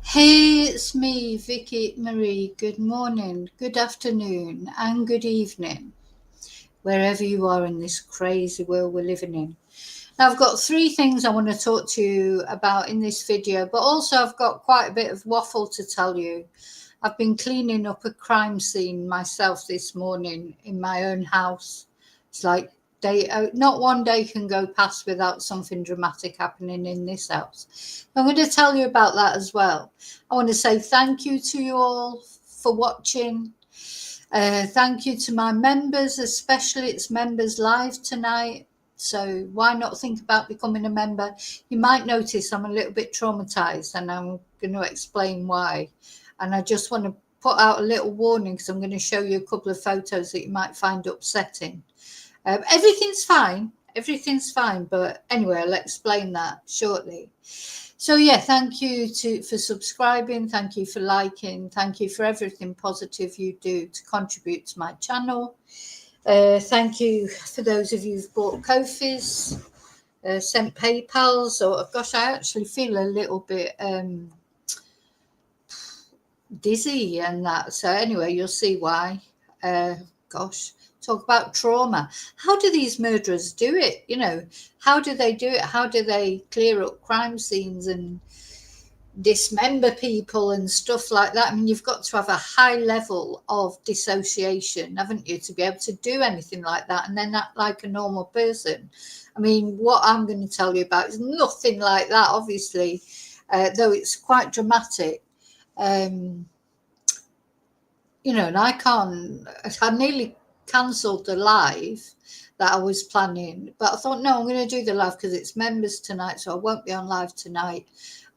Hey, it's me, Vicky Marie. Good morning, good afternoon, and good evening, wherever you are in this crazy world we're living in. Now, I've got 3 things I want to talk to you about in this video, but also I've got quite a bit of waffle to tell you. I've been cleaning up a crime scene myself this morning in my own house. It's like not one day can go past without something dramatic happening in this house. I'm going to tell you about that as well. I want to say thank you to you all for watching. Thank you to my members, especially it's members live tonight. So why not think about becoming a member? You might notice I'm a little bit traumatized, and I'm going to explain why. And I just want to put out a little warning, because I'm going to show you a couple of photos that you might find upsetting. Everything's fine, but anyway, I'll explain that shortly. So yeah, thank you for subscribing, thank you for liking, thank you for everything positive you do to contribute to my channel. Thank you for those of you who've bought Ko-fis, sent PayPals, or gosh, I actually feel a little bit dizzy and that. So anyway, you'll see why. Gosh, talk about trauma. How do these murderers do it? You know, how do they do it? How do they clear up crime scenes and dismember people and stuff like that? I mean, you've got to have a high level of dissociation, haven't you, to be able to do anything like that and then act like a normal person. I mean, what I'm going to tell you about is nothing like that, obviously, though it's quite dramatic. You know, and I nearly cancelled the live that I was planning, but I thought, no, I'm going to do the live because it's members tonight, so I won't be on live tonight,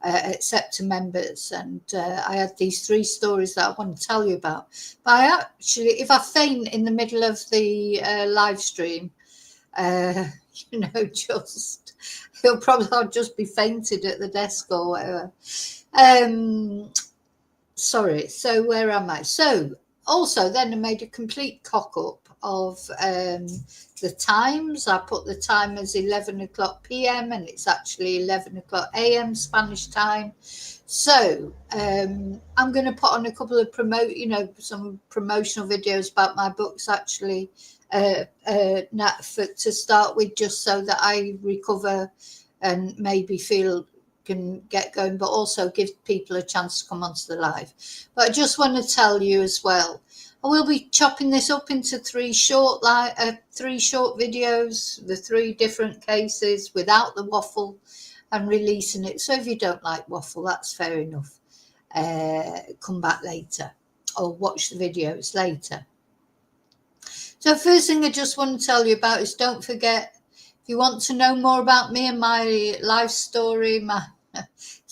except to members. And I had these 3 stories that I want to tell you about. But I actually, if I faint in the middle of the live stream, you know, I'll just be fainted at the desk or whatever. Sorry, so where am I? So also then I made a complete cock up of the times. I put the time as 11 o'clock p.m. and it's actually 11 o'clock a.m. Spanish time. So I'm going to put on a couple of some promotional videos about my books actually to start with, just so that I recover and maybe can get going, but also give people a chance to come onto the live. But I just want to tell you as well, I will be chopping this up into 3 short videos, the 3 different cases without the waffle, and releasing it. So if you don't like waffle, that's fair enough. Come back later or watch the videos later. So first thing I just want to tell you about is, don't forget, if you want to know more about me and my life story,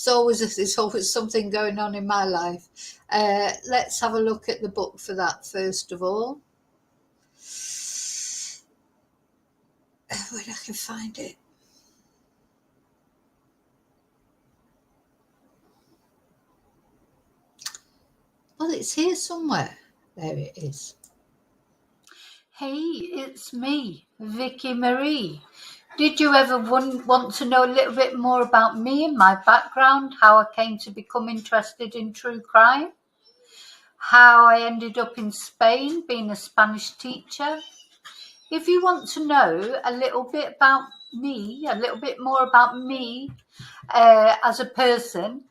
there's always something going on in my life. Let's have a look at the book for that first of all. Where I can find it. Well, it's here somewhere. There it is. Hey, it's me, Vicky Marie. Did you ever want to know a little bit more about me and my background, how I came to become interested in true crime, how I ended up in Spain being a Spanish teacher? If you want to know a little bit about me, a little bit more about me as a person,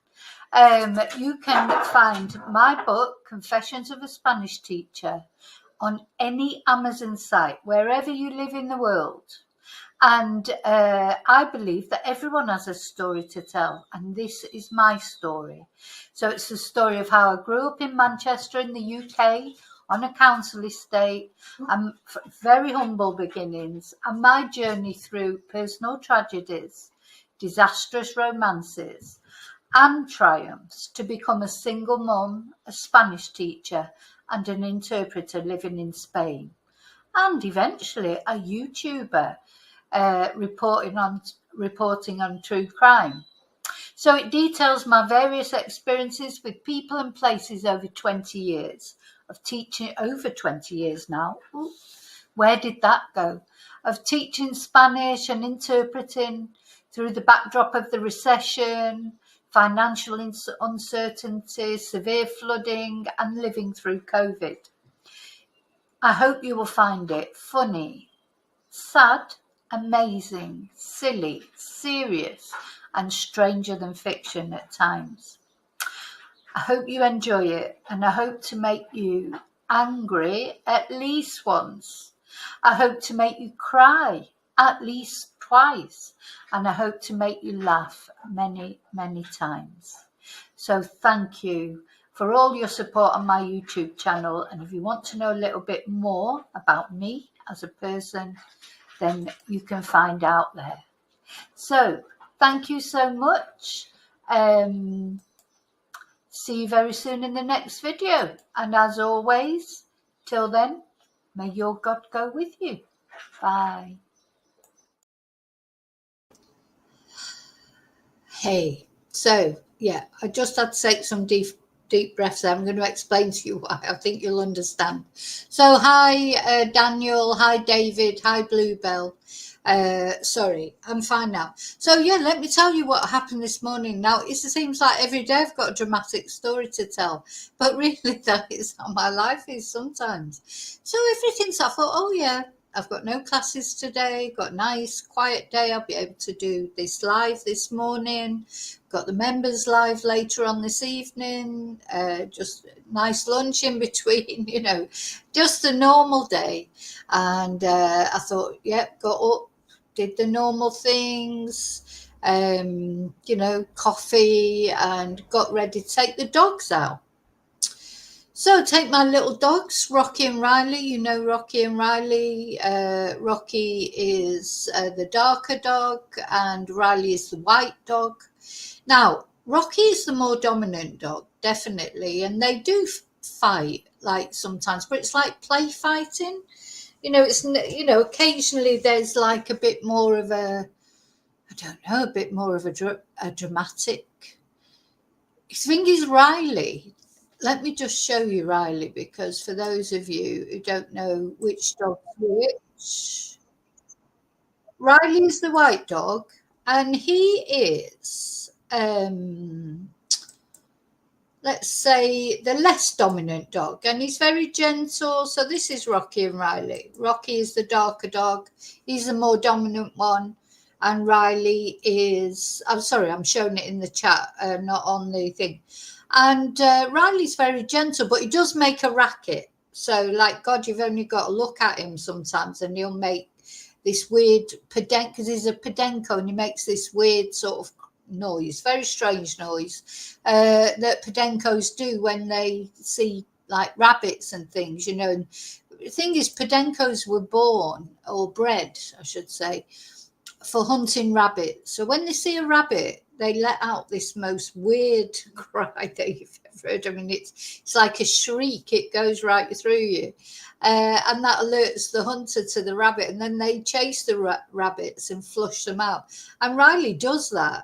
you can find my book, Confessions of a Spanish Teacher, on any Amazon site, wherever you live in the world. And I believe that everyone has a story to tell, and this is my story. So it's the story of how I grew up in Manchester in the UK, on a council estate, and very humble beginnings, and my journey through personal tragedies, disastrous romances, and triumphs to become a single mum, a Spanish teacher, and an interpreter living in Spain, and eventually a YouTuber reporting on true crime. So it details my various experiences with people and places over 20 years of teaching, over 20 years now. Ooh, where did that go? Of teaching Spanish and interpreting through the backdrop of the recession, financial uncertainty, severe flooding, and living through COVID. I hope you will find it funny, sad, amazing, silly, serious, and stranger than fiction at times. I hope you enjoy it, and I hope to make you angry at least once. I hope to make you cry at least twice, and I hope to make you laugh many, many times. So thank you for all your support on my YouTube channel, and if you want to know a little bit more about me as a person, then you can find out there. So thank you so much. See you very soon in the next video. And as always, till then, may your God go with you. Bye. Hey, so yeah, I just had to take some deep breaths. I'm going to explain to you why. I think you'll understand. So hi, Daniel. Hi, David. Hi, Bluebell. Sorry, I'm fine now. So yeah, let me tell you what happened this morning. Now, it seems like every day I've got a dramatic story to tell, but really that is how my life is sometimes. So everything's, I thought, oh yeah, I've got no classes today, got a nice quiet day. I'll be able to do this live this morning. Got the members live later on this evening. Just nice lunch in between, just a normal day. And I thought, yep, got up, did the normal things, coffee, and got ready to take the dogs out. So take my little dogs, Rocky and Riley. Rocky and Riley. Rocky is the darker dog and Riley is the white dog. Now, Rocky is the more dominant dog, definitely. And they do fight like sometimes, but it's like play fighting. Occasionally there's like a bit more of a dramatic. The thing is, Riley, let me just show you Riley, because for those of you who don't know which dog's which, Riley is the white dog, and he is, let's say, the less dominant dog, and he's very gentle. So this is Rocky and Riley. Rocky is the darker dog. He's the more dominant one. And Riley is, I'm sorry, I'm showing it in the chat, not on the thing. And Riley's very gentle, but he does make a racket. So, like, God, you've only got to look at him sometimes and he'll make this weird because he's a Podenco, and he makes this weird sort of noise, very strange noise that Podencos do when they see like rabbits and things, And the thing is, Podencos were born, or bred, I should say, for hunting rabbits. So when they see a rabbit, they let out this most weird cry that you've ever heard. I mean, it's like a shriek. It goes right through you. And that alerts the hunter to the rabbit. And then they chase the rabbits and flush them out. And Riley does that.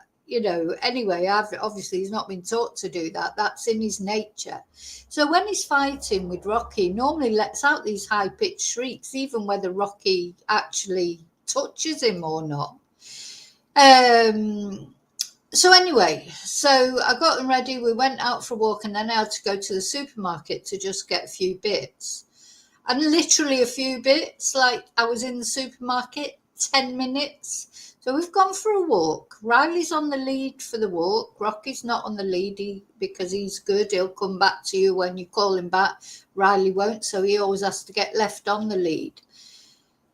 Anyway, obviously he's not been taught to do that. That's in his nature. So when he's fighting with Rocky, he normally lets out these high-pitched shrieks, even whether Rocky actually touches him or not. So anyway, so I got them ready. We went out for a walk, and then I had to go to the supermarket to just get a few bits. And literally a few bits, like I was in the supermarket 10 minutes. So we've gone for a walk. Riley's on the lead for the walk. Rocky's not on the lead because he's good. He'll come back to you when you call him back. Riley won't, so he always has to get left on the lead.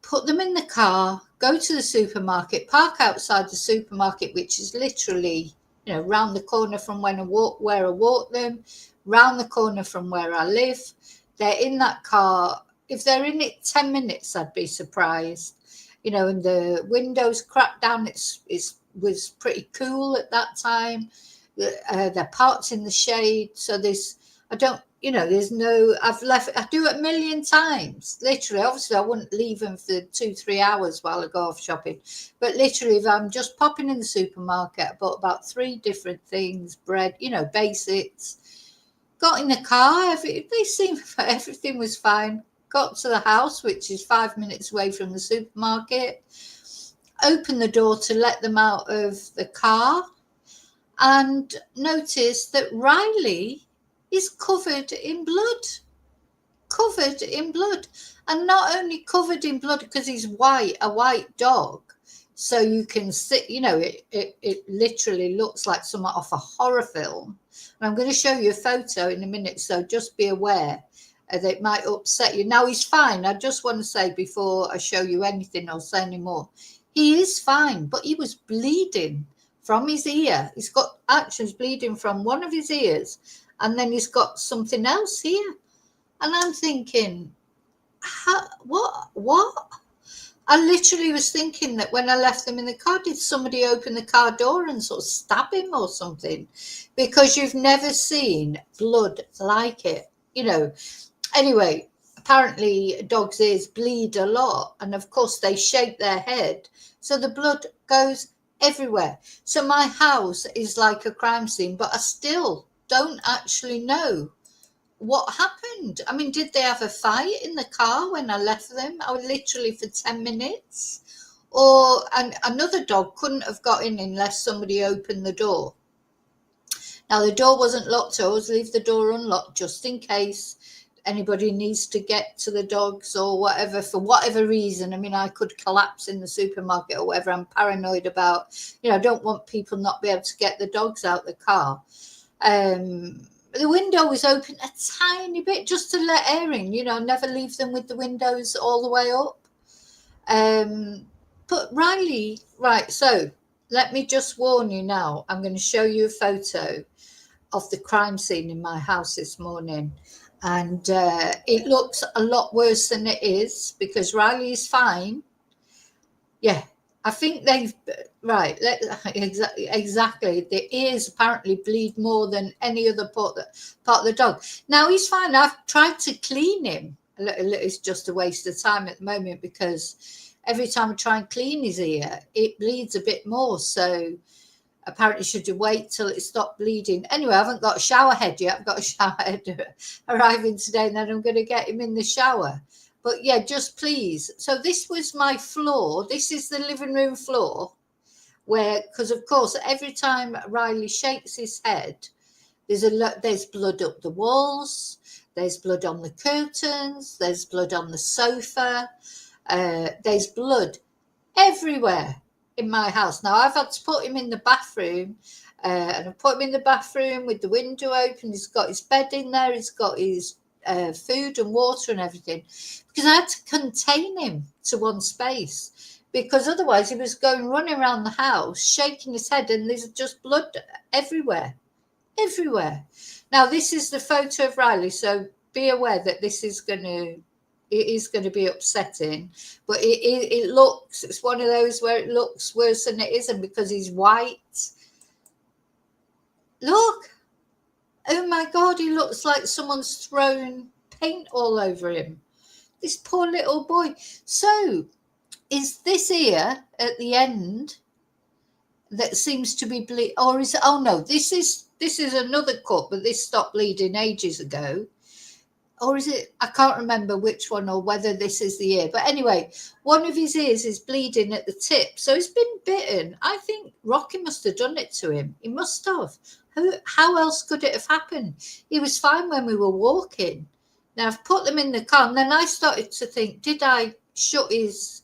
Put them in the car, go to the supermarket, park outside the supermarket, which is literally, round the corner from where I walk them, round the corner from where I live. they're in that car. If they're in it 10 minutes, I'd be surprised. You know, and the windows cracked down. It was pretty cool at that time. They're parked in the shade. So I don't, you know, there's no, I do it a million times. Literally, obviously, I wouldn't leave them for 2-3 hours while I go off shopping. But literally, if I'm just popping in the supermarket, I bought about 3 different things, bread, you know, basics. Got in the car, everything was fine. Got to the house, which is 5 minutes away from the supermarket. Opened the door to let them out of the car and noticed that Riley is covered in blood. Covered in blood. And not only covered in blood because he's white, a white dog. So you can see, you know, it literally looks like something off a horror film. And I'm going to show you a photo in a minute, so just be aware that it might upset you. Now, he's fine. I just want to say before I show you anything or say any more, he is fine, but he was bleeding from his ear. He's got actions bleeding from one of his ears, and then he's got something else here. And I'm thinking, what? I literally was thinking that when I left them in the car, did somebody open the car door and sort of stab him or something? Because you've never seen blood like it, you know. Anyway, apparently dogs' ears bleed a lot. And of course, they shake their head. So the blood goes everywhere. So my house is like a crime scene, but I still don't actually know what happened. I mean, did they have a fight in the car when I left them? I was literally for 10 minutes. And another dog couldn't have got in unless somebody opened the door. Now, the door wasn't locked, so I always leave the door unlocked just in case anybody needs to get to the dogs or whatever, for whatever reason. I mean, I could collapse in the supermarket or whatever. I'm paranoid about, you know, I don't want people not be able to get the dogs out the car. The window was open a tiny bit just to let air in, you know, never leave them with the windows all the way up. But Riley, right, so let me just warn you now. I'm going to show you a photo of the crime scene in my house this morning. And it looks a lot worse than it is because Riley is fine. Yeah, I think they've, right, exactly. The ears apparently bleed more than any other part of the dog. Now, he's fine. I've tried to clean him. It's just a waste of time at the moment because every time I try and clean his ear, it bleeds a bit more. So apparently should you wait till it stopped bleeding. Anyway, I haven't got a shower head yet. I've got a shower head arriving today, and then I'm going to get him in the shower. But yeah, just please. So this was my floor. This is the living room floor where, because of course, every time Riley shakes his head, there's blood up the walls. There's blood on the curtains. There's blood on the sofa. There's blood everywhere in my house. Now, I've had to put him in the bathroom, and I put him in the bathroom with the window open. He's got his bed in there. He's got his food and water and everything, because I had to contain him to one space, because otherwise he was going running around the house shaking his head, and there's just blood everywhere. Now, this is the photo of Riley, so be aware that it is going to be upsetting, but it's one of those where it looks worse than it isn't because he's white. Look. Oh my God, he looks like someone's thrown paint all over him. This poor little boy. So, is this ear at the end that seems to be bleeding? Or is it, oh no, this is another cut, but this stopped bleeding ages ago. Or is it, I can't remember which one or whether this is the ear. But anyway, one of his ears is bleeding at the tip. So he's been bitten. I think Rocky must have done it to him. He must have. How else could it have happened? He was fine when we were walking. Now, I've put them in the car. And then I started to think, did I shut his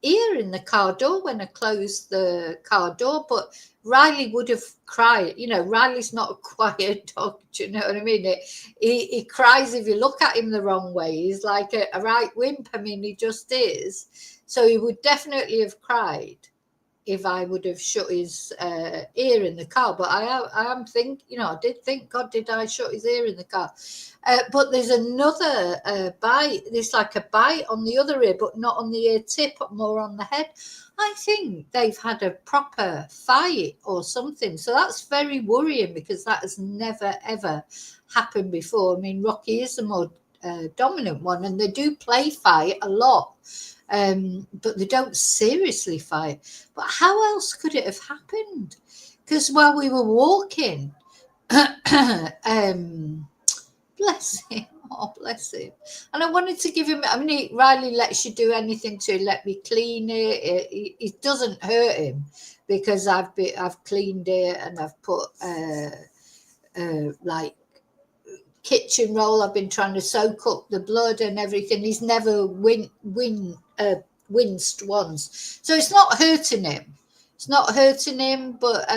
ear in the car door when I closed the car door? But Riley would have cried. You know, Riley's not a quiet dog. Do you know what I mean? He cries if you look at him the wrong way. He's like a right wimp. I mean, he just is. So he would definitely have cried. if I would have shut his ear in the car. But I am think, I did think, God, did I shut his ear in the car? But there's another bite. There's like a bite on the other ear, but not on the ear tip, more on the head. I think they've had a proper fight or something. So that's very worrying, because that has never, ever happened before. I mean, Rocky is the more dominant one, and they do play fight a lot, but they don't seriously fight. But how else could it have happened? Because while we were walking, bless him. Oh, bless him. And I wanted to give him, I mean, Riley lets you do anything to let me clean it. It doesn't hurt him, because I've cleaned it, and I've put like kitchen roll. I've been trying to soak up the blood and everything. He's never winced once. So it's not hurting him. It's not hurting him, but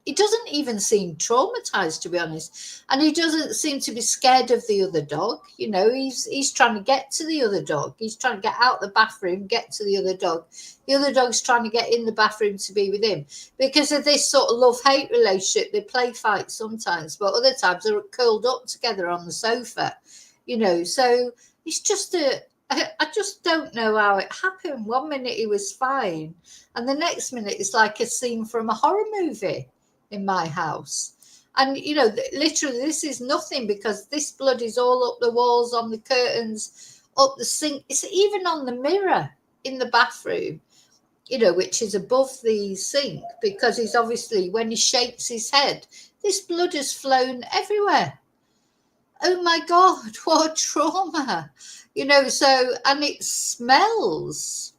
he doesn't even seem traumatized, to be honest. And he doesn't seem to be scared of the other dog. He's trying to get to the other dog. He's trying to get out the bathroom, get to the other dog. The other dog's trying to get in the bathroom to be with him. Because of this sort of love-hate relationship, they play fight sometimes, but other times they're curled up together on the sofa. So it's just I just don't know how it happened. One minute he was fine, and the next minute it's like a scene from a horror movie in my house. And, literally this is nothing, because this blood is all up the walls, on the curtains, up the sink. It's even on the mirror in the bathroom, which is above the sink, because he's obviously, when he shakes his head, this blood has flown everywhere. Oh my God, what a trauma. So, and it smells.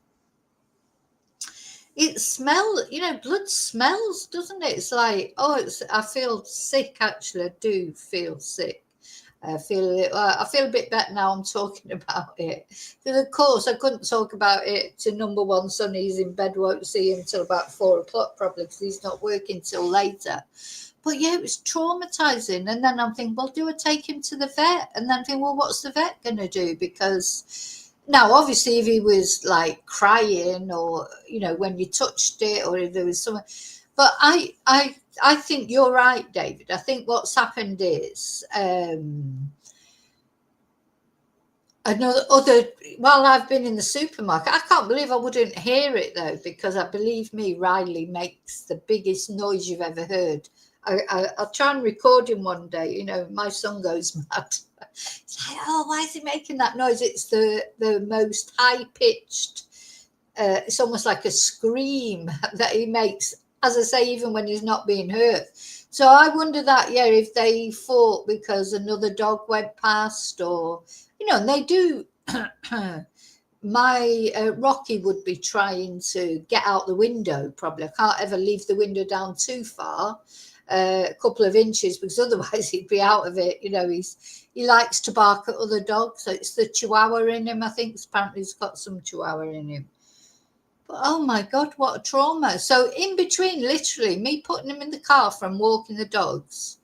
Blood smells, doesn't it? It's like, I feel sick, actually. I do feel sick. I feel a bit better now I'm talking about it. Because, of course, I couldn't talk about it to number one son. He's in bed, won't see him till about 4 o'clock probably, because he's not working till later. But yeah, it was traumatizing. And then I'm thinking, well, do I take him to the vet? And then I'm thinking, well, what's the vet going to do? Because now, obviously, if he was like crying, or, when you touched it, or if there was something. But I think you're right, David. I think what's happened is while I've been in the supermarket, I can't believe I wouldn't hear it, though, because believe me, Riley makes the biggest noise you've ever heard. I'll try and record him one day. My son goes mad. It's like, why is he making that noise? It's the most high-pitched, it's almost like a scream that he makes, as I say, even when he's not being hurt. So I wonder that, if they fought because another dog went past, or, and they do. My Rocky would be trying to get out the window, probably. I can't ever leave the window down too far. A couple of inches, because otherwise he'd be out of it. He likes to bark at other dogs. So it's the Chihuahua in him, I think. Apparently he's got some Chihuahua in him. But oh my God, what a trauma. So in between, literally, me putting him in the car from walking the dogs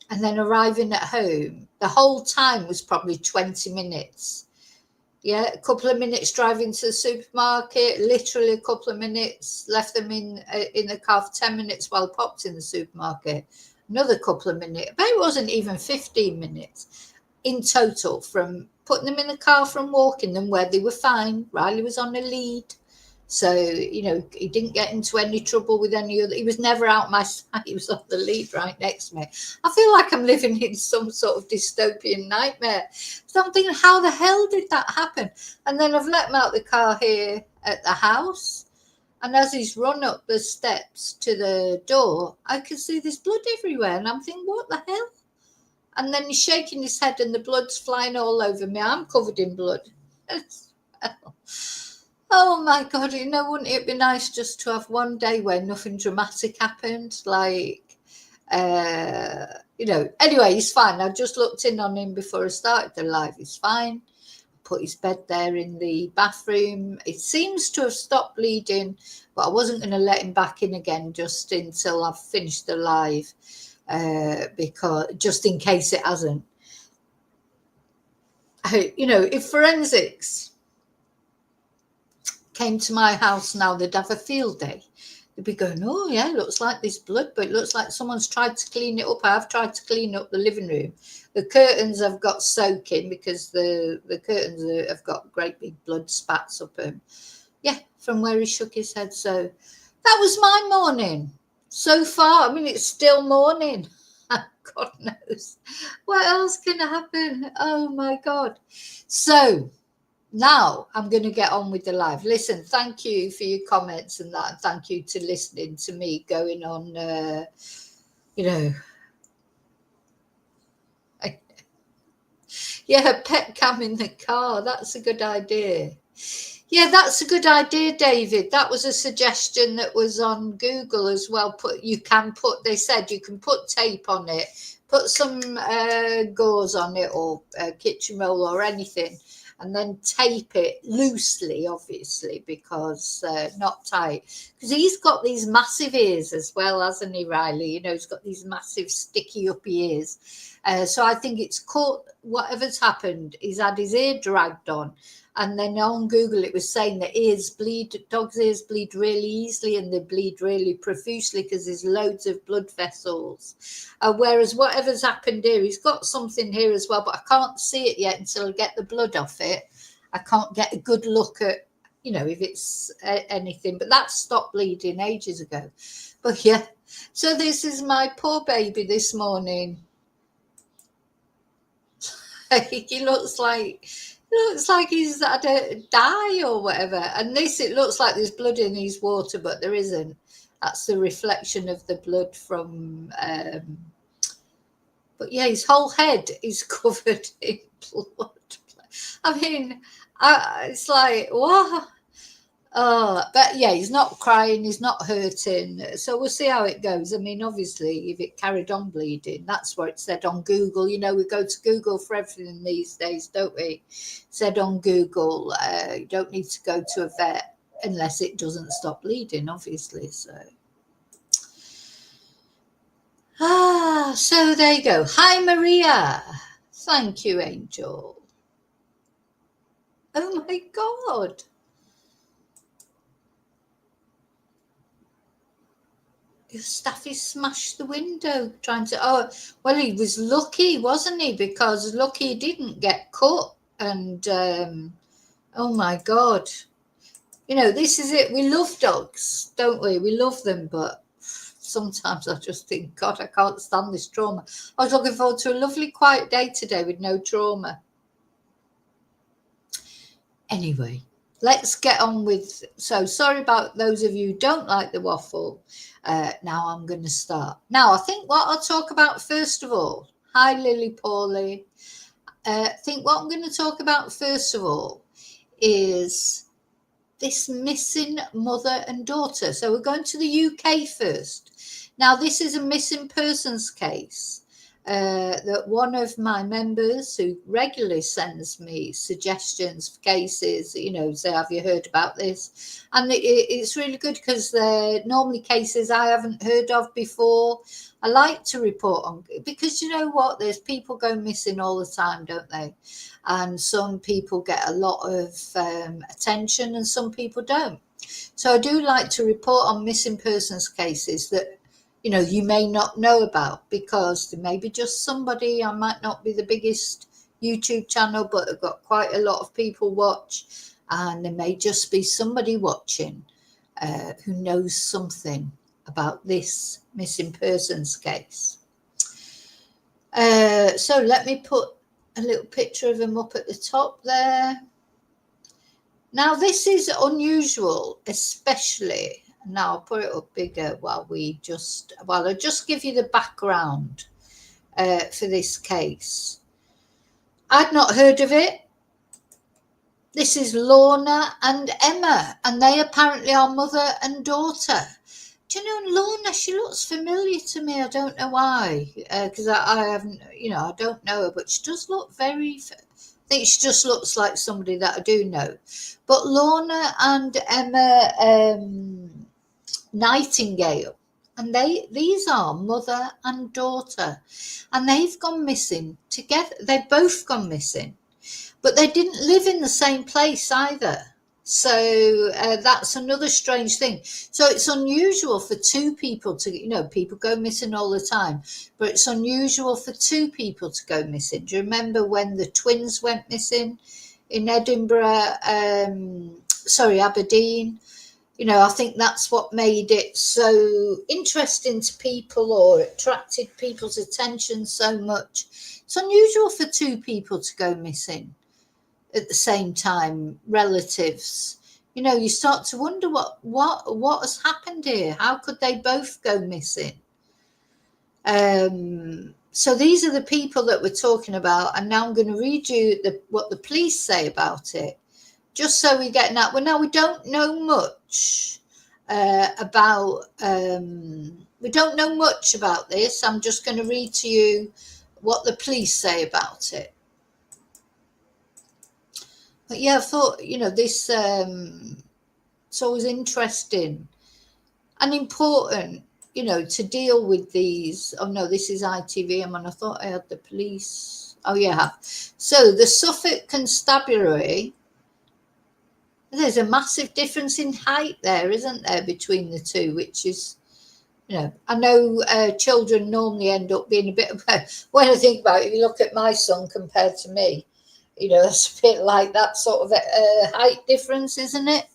and then arriving at home, the whole time was probably 20 minutes. Yeah, a couple of minutes driving to the supermarket, literally a couple of minutes, left them in the car for 10 minutes while I popped in the supermarket, another couple of minutes. But it wasn't even 15 minutes in total from putting them in the car, from walking them, where they were fine. Riley was on a lead. So, he didn't get into any trouble with any other. He was never out my sight. He was on the lead right next to me. I feel like I'm living in some sort of dystopian nightmare. So I'm thinking, how the hell did that happen? And then I've let him out the car here at the house. And as he's run up the steps to the door, I can see there's blood everywhere. And I'm thinking, what the hell? And then he's shaking his head and the blood's flying all over me. I'm covered in blood. Oh my God, wouldn't it be nice just to have one day where nothing dramatic happened? Like, anyway, he's fine. I just looked in on him before I started the live. He's fine. Put his bed there in the bathroom. It seems to have stopped bleeding, but I wasn't going to let him back in again just until I've finished the live, because just in case it hasn't. If forensics came to my house now, they'd have a field day. They'd be going, oh yeah, looks like this blood, but it looks like someone's tried to clean it up. I've tried to clean up the living room. The curtains have got soaking because the curtains have got great big blood spats up them. Yeah, from where he shook his head. So that was my morning. So far, I mean, it's still morning. God knows what else can happen. Oh my God. So now I'm going to get on with the live. Listen, thank you for your comments and that. And thank you to listening to me going on, yeah, pet cam in the car. That's a good idea. Yeah, that's a good idea, David. That was a suggestion that was on Google as well. They said you can put tape on it, put some gauze on it or kitchen roll or anything, and then tape it loosely, obviously, because not tight. Because he's got these massive ears as well, hasn't he, Riley? You know, he's got these massive sticky up ears. So I think it's caught, whatever's happened, he's had his ear dragged on. And then on Google, it was saying that dogs' ears bleed really easily and they bleed really profusely because there's loads of blood vessels. Whereas whatever's happened here, he's got something here as well, but I can't see it yet until I get the blood off it. I can't get a good look at, if it's anything, but that stopped bleeding ages ago. But yeah, so this is my poor baby this morning. He looks like he's had a die or whatever. And this, it looks like there's blood in his water, but there isn't. That's the reflection of the blood from. But yeah, his whole head is covered in blood. I mean, it's like, what? But yeah, he's not crying, he's not hurting. So we'll see how it goes. I mean, obviously, if it carried on bleeding, that's what it said on Google. You know, we go to Google for everything these days, don't we? It said on Google, you don't need to go to a vet unless it doesn't stop bleeding, obviously. So there you go. Hi, Maria. Thank you, Angel. Oh my God. Staffy smashed the window trying to. Well, he was lucky, wasn't he? Because lucky he didn't get cut. And oh my God, this is it. We love dogs, don't we? We love them, but sometimes I just think, God, I can't stand this trauma. I was looking forward to a lovely quiet day today with no trauma. Anyway, let's get on with. So sorry about those of you who don't like the waffle. Now I'm going to start. Now, I think what I'll talk about first of all. Hi, Lily Paulie. I think what I'm going to talk about first of all is this missing mother and daughter. So we're going to the UK first. Now, this is a missing persons case. That one of my members who regularly sends me suggestions for cases, say, have you heard about this? And it's really good because they're normally cases I haven't heard of before. I like to report on, because you know what, there's people go missing all the time, don't they? And some people get a lot of attention and some people don't. So I do like to report on missing persons cases that you may not know about, because there may be just somebody. I might not be the biggest YouTube channel, but I've got quite a lot of people watch, and there may just be somebody watching who knows something about this missing persons case. So let me put a little picture of him up at the top there. Now, this is unusual, especially. Now I'll put it up bigger while I'll just give you the background for this case. I'd not heard of it. This is Lorna and Emma, and they apparently are mother and daughter. Do you know Lorna? She looks familiar to me. I don't know why, because I haven't, I don't know her, but she does look I think she just looks like somebody that I do know. But Lorna and Emma Nightingale, and these are mother and daughter, and they've gone missing together. They've both gone missing, but they didn't live in the same place either. So that's another strange thing. So it's unusual for two people to, people go missing all the time, but it's unusual for two people to go missing. Do you remember when the twins went missing in Edinburgh? Aberdeen. I think that's what made it so interesting to people, or attracted people's attention so much. It's unusual for two people to go missing at the same time, relatives. You start to wonder what has happened here. How could they both go missing? So these are the people that we're talking about, and now I'm going to read you what the police say about it, just so we get that. Well, now we don't know much about. We don't know much about this. I'm just going to read to you what the police say about it. But yeah, I thought, this, it's always interesting and important, to deal with these. Oh no, this is ITV, and I thought I had the police. Oh yeah. So the Suffolk Constabulary, there's a massive difference in height there, isn't there, between the two, which is, I know children normally end up being a bit of, when I think about it, if you look at my son compared to me, that's a bit like that sort of height difference, isn't it?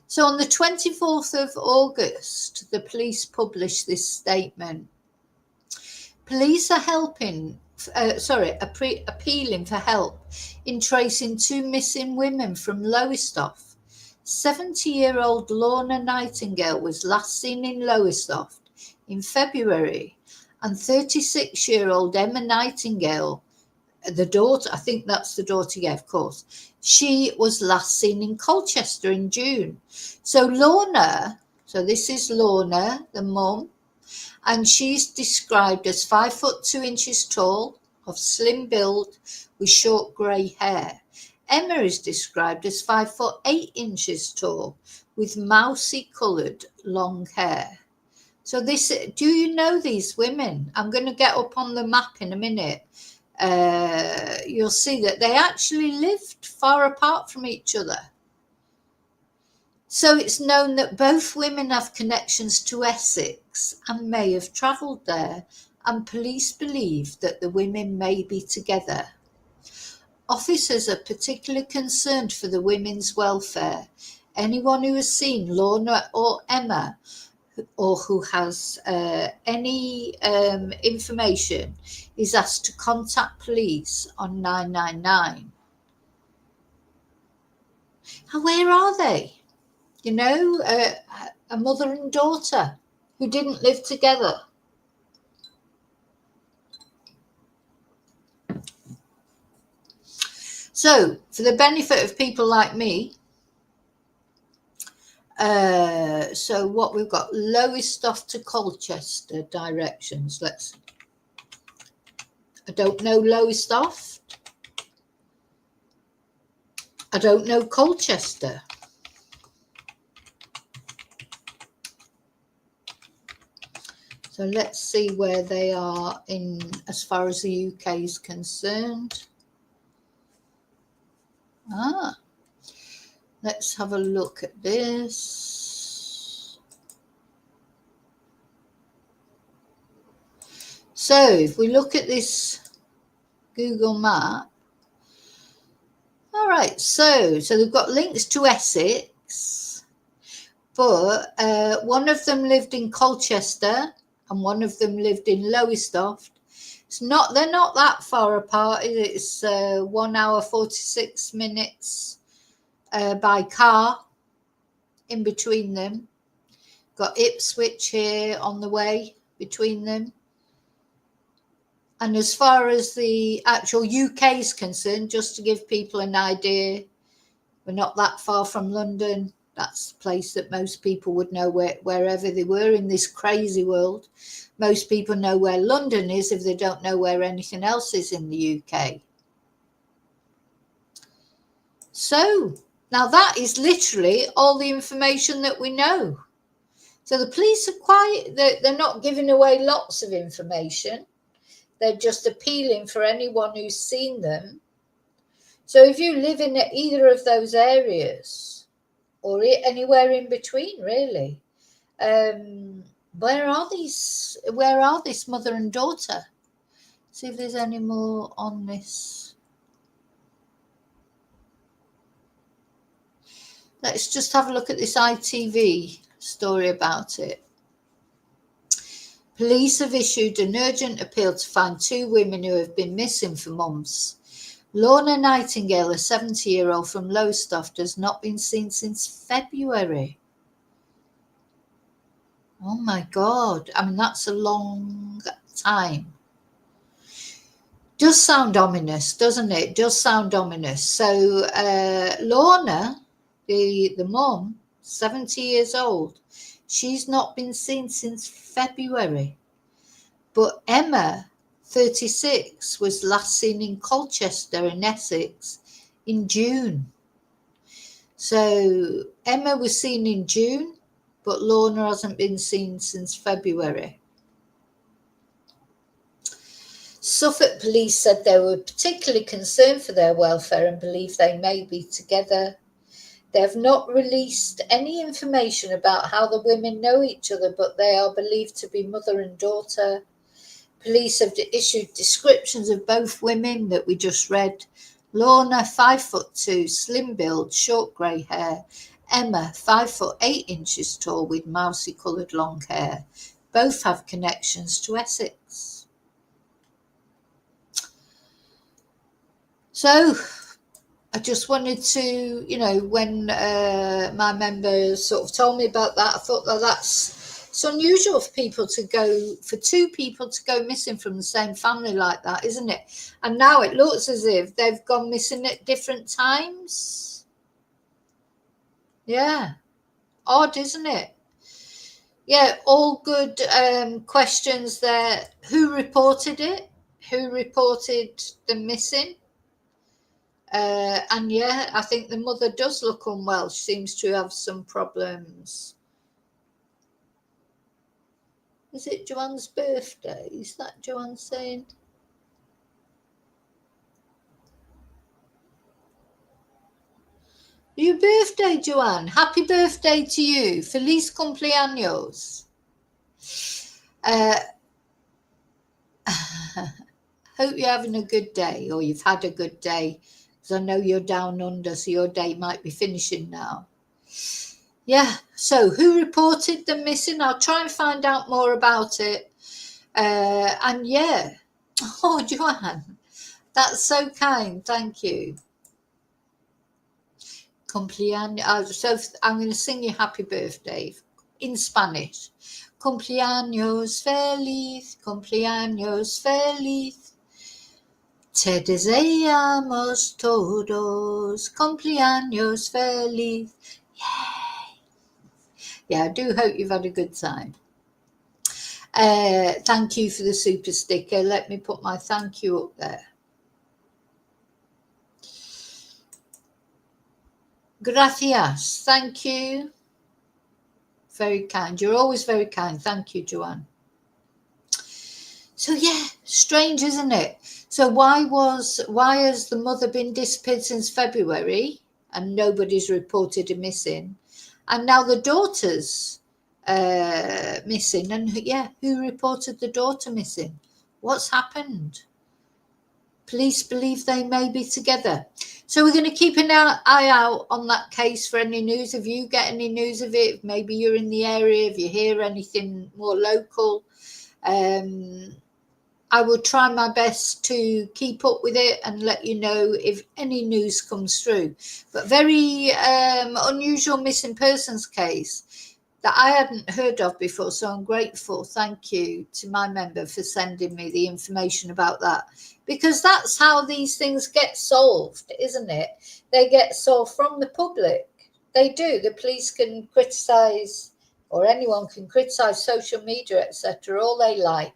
So on the 24th of August, the police published this statement. Police are appealing for help in tracing two missing women from Lowestoft. 70-year-old Lorna Nightingale was last seen in Lowestoft in February, and 36-year-old Emma Nightingale, the daughter, I think that's the daughter, yeah, of course, she was last seen in Colchester in June. So Lorna, this is Lorna, the mum, and she's described as 5'2" tall, of slim build, with short grey hair. Emma is described as 5'8" tall, with mousy coloured long hair. So do you know these women? I'm going to get up on the map in a minute. You'll see that they actually lived far apart from each other. So it's known that both women have connections to Essex and may have travelled there, and police believe that the women may be together. Officers are particularly concerned for the women's welfare. Anyone who has seen Lorna or Emma, or who has any information, is asked to contact police on 999. And where are they? A mother and daughter who didn't live together. So, for the benefit of people like me, so what we've got, Lowestoft to Colchester directions. I don't know Lowestoft. I don't know Colchester. So let's see where they are as far as the UK is concerned. Let's have a look at this. So if we look at this Google map, all right, so they've got links to Essex, but one of them lived in Colchester and one of them lived in Lowestoft. They're not that far apart. It's 1 hour 46 minutes by car in between them. Got Ipswich here on the way between them. And as far as the actual UK is concerned, just to give people an idea, we're not that far from London. That's a place that most people would know wherever they were in this crazy world. Most people know where London is if they don't know where anything else is in the UK. So now that is literally all the information that we know. So the police are they're not giving away lots of information. They're just appealing for anyone who's seen them. So if you live in either of those areas, or anywhere in between, really, where are this mother and daughter? See if there's any more on this. Let's just have a look at this ITV story about it. Police have issued an urgent appeal to find 2 women who have been missing for months. Lorna Nightingale, a 70-year-old from Lowestoft, has not been seen since February. Oh my God. I mean, that's a long time. Does sound ominous, doesn't it? Does sound ominous. So Lorna, the mum, 70 years old, she's not been seen since February. But Emma, 36, was last seen in Colchester in Essex in June. So Emma was seen in June, but Lorna hasn't been seen since February. Suffolk police said they were particularly concerned for their welfare and believe they may be together. They have not released any information about how the women know each other, but they are believed to be mother and daughter. Police have issued descriptions of both women that we just read. Lorna, 5'2", slim build, short grey hair. Emma, 5'8" tall with mousy coloured long hair. Both have connections to Essex. So I just wanted to, when my member sort of told me about that, I thought it's unusual for 2 people to go missing from the same family like that, isn't it? And now it looks as if they've gone missing at different times. Yeah. Odd, isn't it? Yeah, all good questions there. Who reported it? Who reported them missing? And yeah, I think the mother does look unwell. She seems to have some problems. Is it Joanne's birthday? Is that Joanne saying? Your birthday, Joanne. Happy birthday to you. Feliz cumpleaños. Hope you're having a good day, or you've had a good day, because I know you're down under, so your day might be finishing now. Yeah, so who reported them missing? I'll try and find out more about it. And yeah, oh, Joanne, that's so kind. Thank you. Cumpleaños. So I'm going to sing you happy birthday in Spanish. Cumpleaños feliz, cumpleaños feliz. Te deseamos todos cumpleaños feliz. Yay! Yeah, I do hope you've had a good time. Thank you for the super sticker. Let me put my thank you up there. Gracias. Thank you. Very kind. You're always very kind. Thank you, Joanne. So yeah, strange, isn't it? So why has the mother been disappeared since February and nobody's reported her missing, and now the daughter's missing? And yeah, who reported the daughter missing? What's happened? Police believe they may be together. So we're going to keep an eye out on that case for any news. If you get any news of it, maybe you're in the area, if you hear anything more local, I will try my best to keep up with it and let you know if any news comes through. But very unusual missing persons case that I hadn't heard of before. So I'm grateful. Thank you to my member for sending me the information about that. Because that's how these things get solved, isn't it? They get solved from the public. They do. The police can criticise, or anyone can criticise social media, etc., all they like.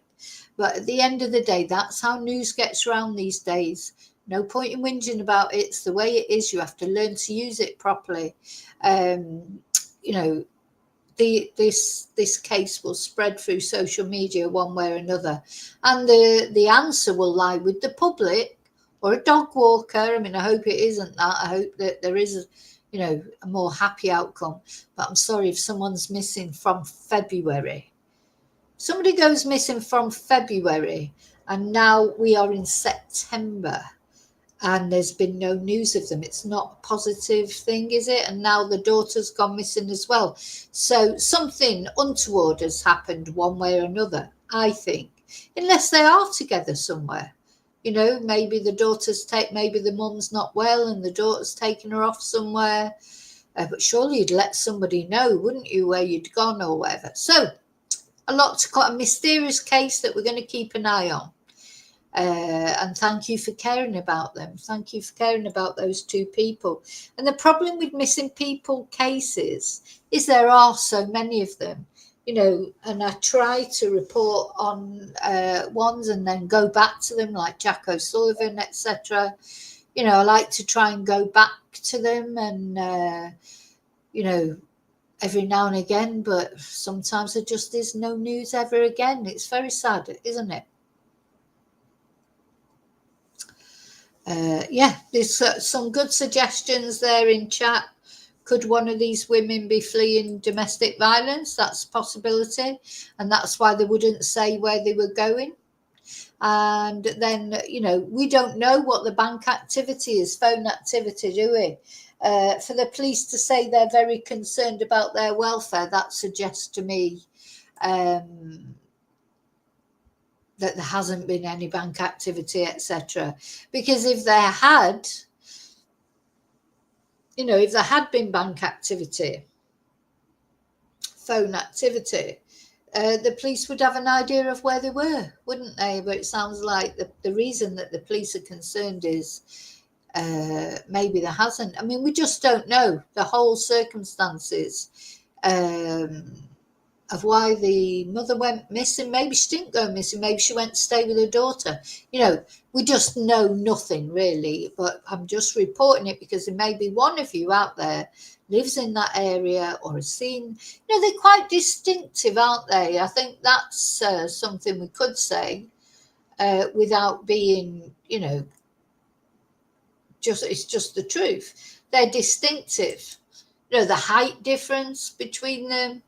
But at the end of the day, that's how news gets around these days. No point in whinging about it. It's the way it is. You have to learn to use it properly. This case will spread through social media one way or another, and the answer will lie with the public or a dog walker. I mean, I hope it isn't that. I hope that there is a more happy outcome. But I'm sorry if someone's missing from February. Somebody goes missing from February, and now we are in September, and there's been no news of them. It's not a positive thing, is it? And now the daughter's gone missing as well. So something untoward has happened one way or another, I think, unless they are together somewhere. Maybe maybe the mum's not well and the daughter's taken her off somewhere. But surely you'd let somebody know, wouldn't you, where you'd gone or whatever. So a mysterious case that we're going to keep an eye on. And thank you for caring about them. Thank you for caring about those two people. And the problem with missing people cases is there are so many of them, and I try to report on ones and then go back to them, like Jack O'Sullivan, etc. I like to try and go back to them and, every now and again, but sometimes there just is no news ever again. It's very sad, isn't it? There's some good suggestions there in chat. Could one of these women be fleeing domestic violence? That's a possibility, and that's why they wouldn't say where they were going. And then, we don't know what the bank activity is, phone activity, do we? For the police to say they're very concerned about their welfare, that suggests to me that there hasn't been any bank activity, etc. Because if there had been bank activity, phone activity, the police would have an idea of where they were, wouldn't they? But it sounds like the reason that the police are concerned is maybe there hasn't. I mean, we just don't know the whole circumstances of why the mother went missing. Maybe she didn't go missing. Maybe she went to stay with her daughter. We just know nothing really, but I'm just reporting it because there may be one of you out there lives in that area or has seen, they're quite distinctive, aren't they? I think that's something we could say without being, it's just the truth. They're distinctive. The height difference between them.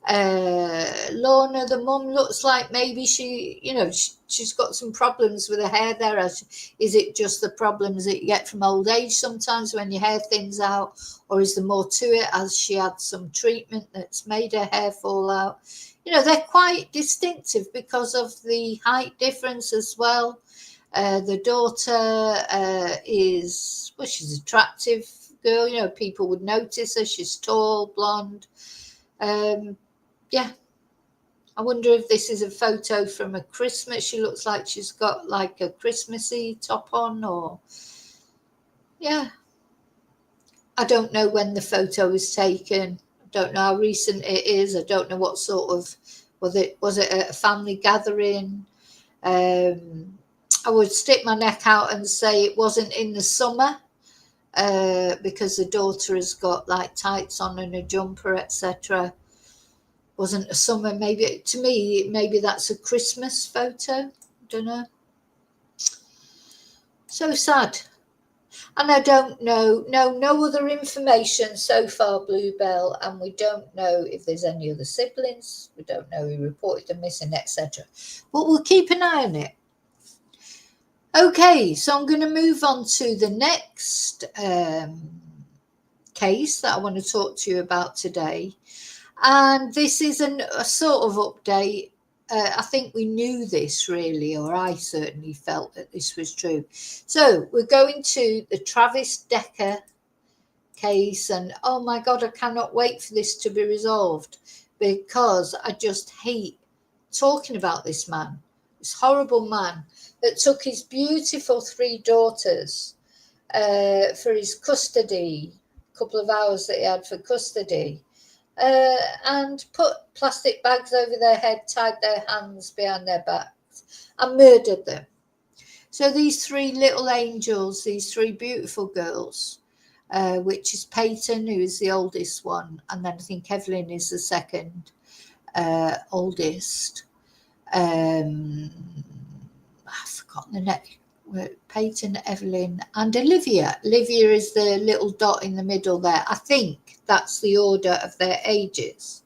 Lorna, the mum, looks like maybe she's got some problems with her hair there. Is it just the problems that you get from old age sometimes when your hair thins out, or is there more to it? Has she had some treatment that's made her hair fall out? They're quite distinctive because of the height difference as well. The daughter she's an attractive girl. People would notice her. She's tall, blonde. I wonder if this is a photo from a Christmas. She looks like she's got like a Christmassy top on, or I don't know when the photo was taken. I don't know how recent it is. I don't know what sort of, was it a family gathering? I would stick my neck out and say it wasn't in the summer because the daughter has got like tights on and a jumper, etc. Wasn't a summer. Maybe to me, maybe that's a Christmas photo. I don't know. So sad. And I don't know, no other information so far, Bluebell, and we don't know if there's any other siblings. We don't know who reported them missing, etc. But we'll keep an eye on it. Okay, so I'm going to move on to the next case that I want to talk to you about today. And this is a sort of update. I think we knew this really, or I certainly felt that this was true. So we're going to the Travis Decker case, and oh my God, I cannot wait for this to be resolved because I just hate talking about this man, this horrible man that took his beautiful 3 daughters for his custody, a couple of hours that he had for custody. And put plastic bags over their head, tied their hands behind their backs, and murdered them. So these 3 little angels, these 3 beautiful girls, which is Peyton, who is the oldest one, and then I think Evelyn is the second oldest. I've forgotten the next. Peyton, Evelyn, and Olivia. Olivia is the little dot in the middle there. I think that's the order of their ages.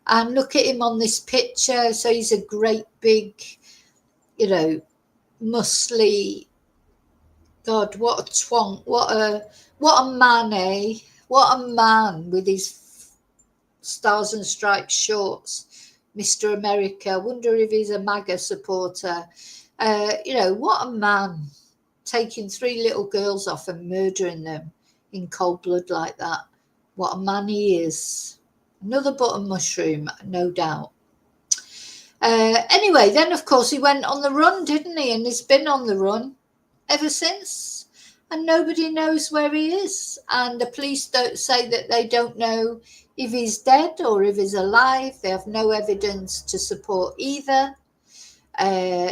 And look at him on this picture. So he's a great big, muscly. God, what a twonk! What a man, eh? What a man with his stars and stripes shorts, Mr. America. I wonder if he's a MAGA supporter. What a man, taking 3 little girls off and murdering them in cold blood like that. What a man he is. Another button mushroom, no doubt. Anyway, then of course he went on the run, didn't he? And he's been on the run ever since. And nobody knows where he is. And the police don't say that they don't know if he's dead or if he's alive. They have no evidence to support either.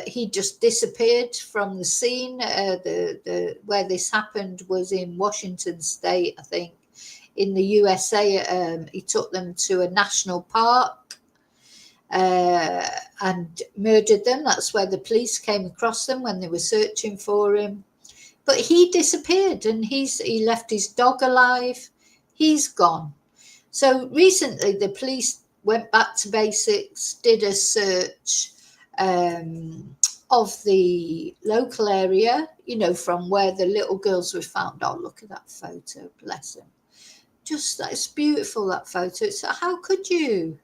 He just disappeared from the scene. Where this happened was in Washington State, I think, in the USA. He took them to a national park and murdered them. That's where the police came across them when they were searching for him. But he disappeared, and he left his dog alive. He's gone. So recently the police went back to basics, did a search of the local area, from where the little girls were found. Oh, look at that photo, bless them. Just, that's beautiful, that photo. So how could you?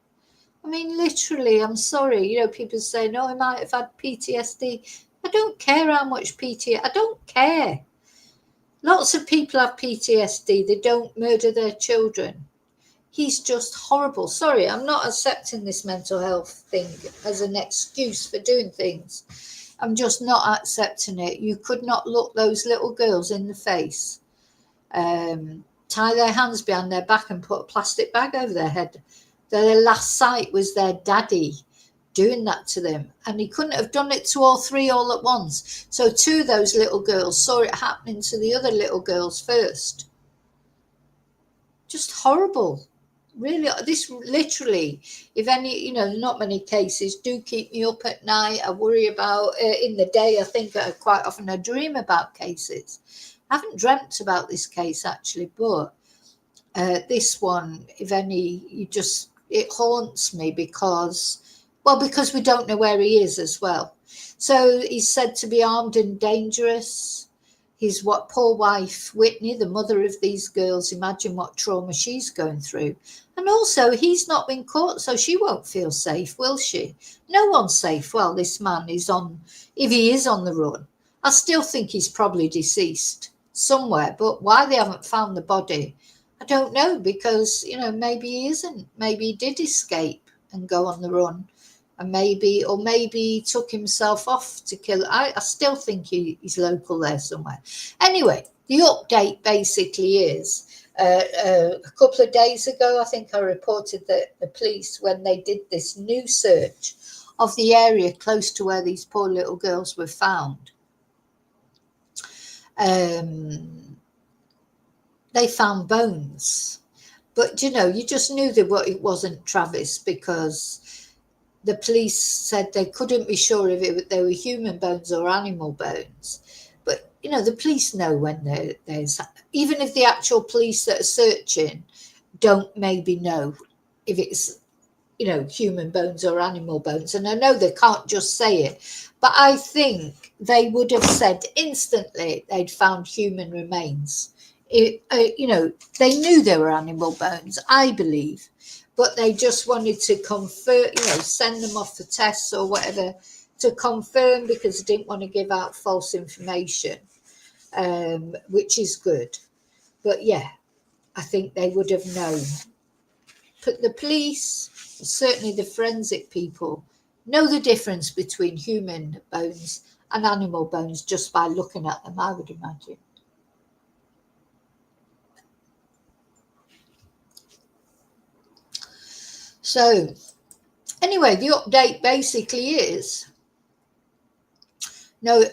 I mean, literally, I'm sorry. People say, no, I might have had PTSD. I don't care how much PTSD. I don't care. Lots of people have PTSD. They don't murder their children. He's just horrible. Sorry, I'm not accepting this mental health thing as an excuse for doing things. I'm just not accepting it. You could not look those little girls in the face, tie their hands behind their back and put a plastic bag over their head. Their last sight was their daddy doing that to them. And he couldn't have done it to all 3 all at once. So 2 of those little girls saw it happening to the other little girls first. Just horrible. Really, this literally, if any, not many cases do keep me up at night. I worry about in the day. I think quite often I dream about cases. I haven't dreamt about this case actually, but this one, if any, it haunts me because we don't know where he is as well. So he's said to be armed and dangerous. His poor wife, Whitney, the mother of these girls, imagine what trauma she's going through. And also, he's not been caught, so she won't feel safe, will she? No one's safe. Well, this man is if he is on the run, I still think he's probably deceased somewhere. But why they haven't found the body, I don't know, because, maybe he isn't. Maybe he did escape and go on the run. And maybe he took himself off to kill. I still think he's local there somewhere. Anyway, the update basically is a couple of days ago, I think I reported that the police, when they did this new search of the area close to where these poor little girls were found, they found bones. But, you just knew that it wasn't Travis, because the police said they couldn't be sure if they were human bones or animal bones. But, the police know when there's, even if the actual police that are searching don't maybe know if it's, human bones or animal bones. And I know they can't just say it, but I think they would have said instantly they'd found human remains. They knew they were animal bones, I believe. But they just wanted to confirm, send them off for tests or whatever to confirm, because they didn't want to give out false information, which is good. But yeah, I think they would have known. But the police, certainly the forensic people, know the difference between human bones and animal bones just by looking at them, I would imagine. So anyway, the update basically is, no,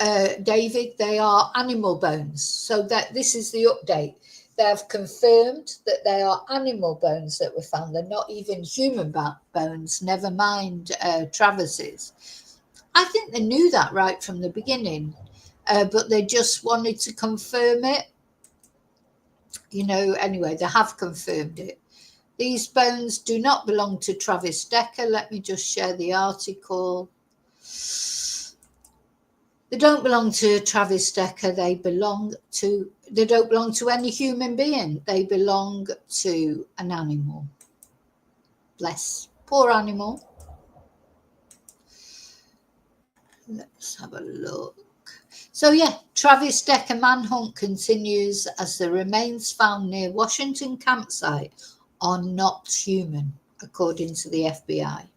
David, they are animal bones. So that this is the update. They have confirmed that they are animal bones that were found. They're not even human bones, never mind Travis's. I think they knew that right from the beginning. but they just wanted to confirm it. Anyway, they have confirmed it. These bones do not belong to Travis Decker. Let me just share the article. They don't belong to Travis Decker. They don't belong to any human being. They belong to an animal. Bless. Poor animal. Let's have a look. So yeah, Travis Decker manhunt continues as the remains found near Washington campsite are not human, according to the FBI.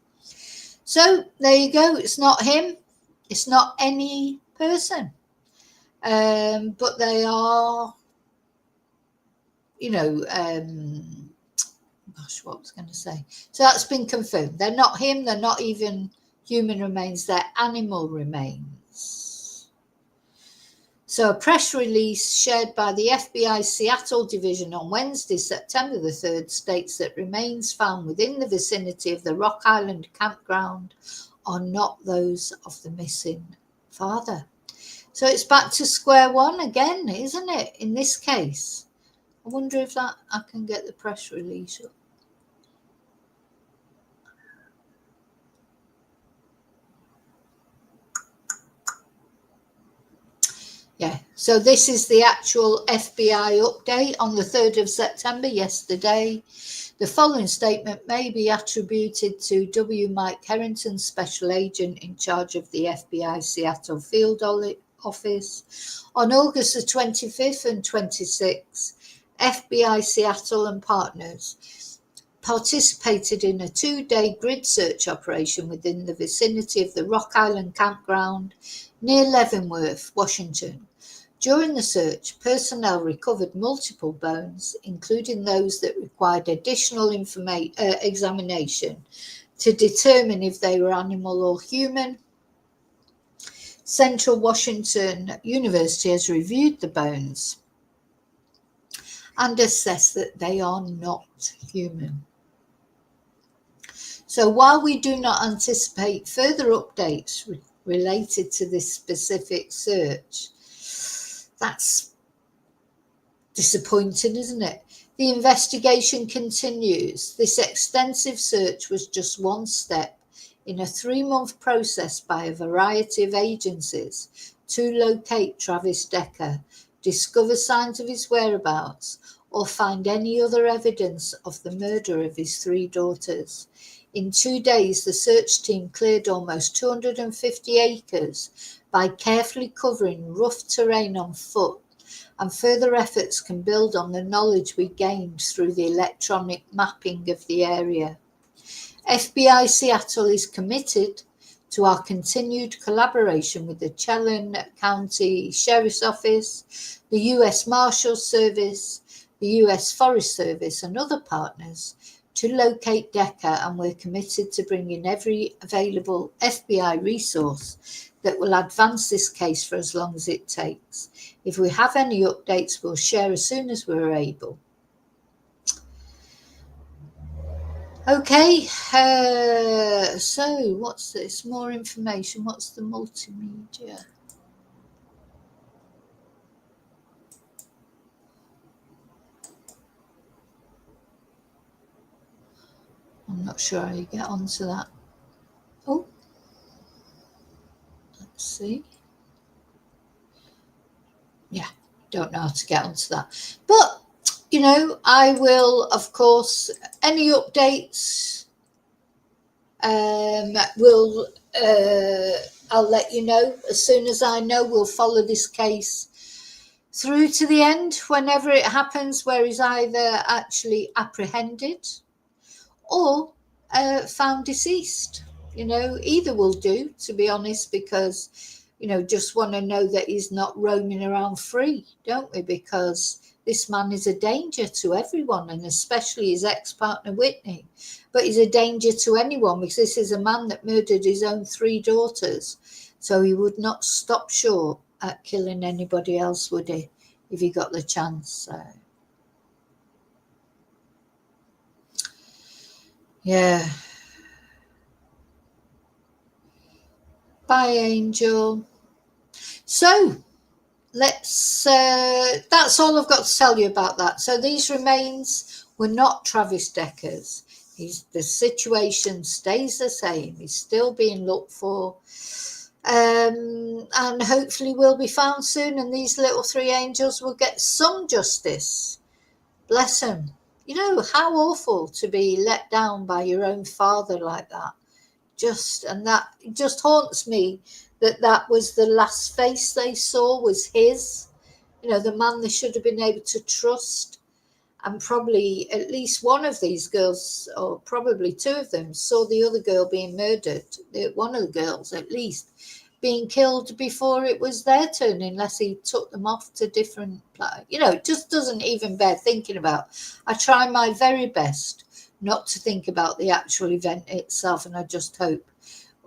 So there you go. It's not him. It's not any person. But they are, gosh, what was I going to say? So that's been confirmed. They're not him. They're not even human remains. They're animal remains. So a press release shared by the FBI Seattle division on Wednesday, September the 3rd, states that remains found within the vicinity of the Rock Island campground are not those of the missing father. So it's back to square one again, isn't it, in this case? I wonder if I can get the press release up. Yeah, so this is the actual FBI update on the 3rd of September, yesterday. The following statement may be attributed to W. Mike Harrington, Special Agent in charge of the FBI Seattle Field Office. On August the 25th and 26th, FBI Seattle and partners participated in a 2-day grid search operation within the vicinity of the Rock Island campground near Leavenworth, Washington. During the search, personnel recovered multiple bones, including those that required additional examination to determine if they were animal or human. Central Washington University has reviewed the bones and assessed that they are not human. So while we do not anticipate further updates related to this specific search, that's disappointing, isn't it? The investigation continues. This extensive search was just one step in a 3-month process by a variety of agencies to locate Travis Decker, discover signs of his whereabouts, or find any other evidence of the murder of his 3 daughters. In 2 days, the search team cleared almost 250 acres by carefully covering rough terrain on foot, and further efforts can build on the knowledge we gained through the electronic mapping of the area. FBI Seattle is committed to our continued collaboration with the Chelan County Sheriff's Office, the U.S. Marshals Service, the U.S. Forest Service, and other partners to locate Decker, and we're committed to bringing every available FBI resource that will advance this case for as long as it takes. If we have any updates, we'll share as soon as we're able. Okay, so what's this? More information. What's the multimedia? I'm not sure how you get onto that. Oh, let's see. Yeah, don't know how to get onto that. But, I will, of course, any updates, I'll let you know. As soon as I know, we'll follow this case through to the end whenever it happens, where he's either actually apprehended or found deceased. Either will do, to be honest, because just want to know that he's not roaming around free, don't we? Because this man is a danger to everyone, and especially his ex-partner Whitney. But he's a danger to anyone, because this is a man that murdered his own 3 daughters. So he would not stop short at killing anybody else, would he, if he got the chance? So. Yeah. Bye, Angel. So, That's all I've got to tell you about that. So these remains were not Travis Decker's. The situation stays the same. He's still being looked for, and hopefully will be found soon. And these little three angels will get some justice. Bless them. You know how awful to be let down by your own father like that. That just haunts me that was the last face they saw was his. You know, the man they should have been able to trust. And probably at least one of these girls, or probably two of them, saw the other girl being murdered. One of the girls, at least, being killed before it was their turn, unless he took them off to different, you know, it just doesn't even bear thinking about. I try my very best not to think about the actual event itself, and I just hope,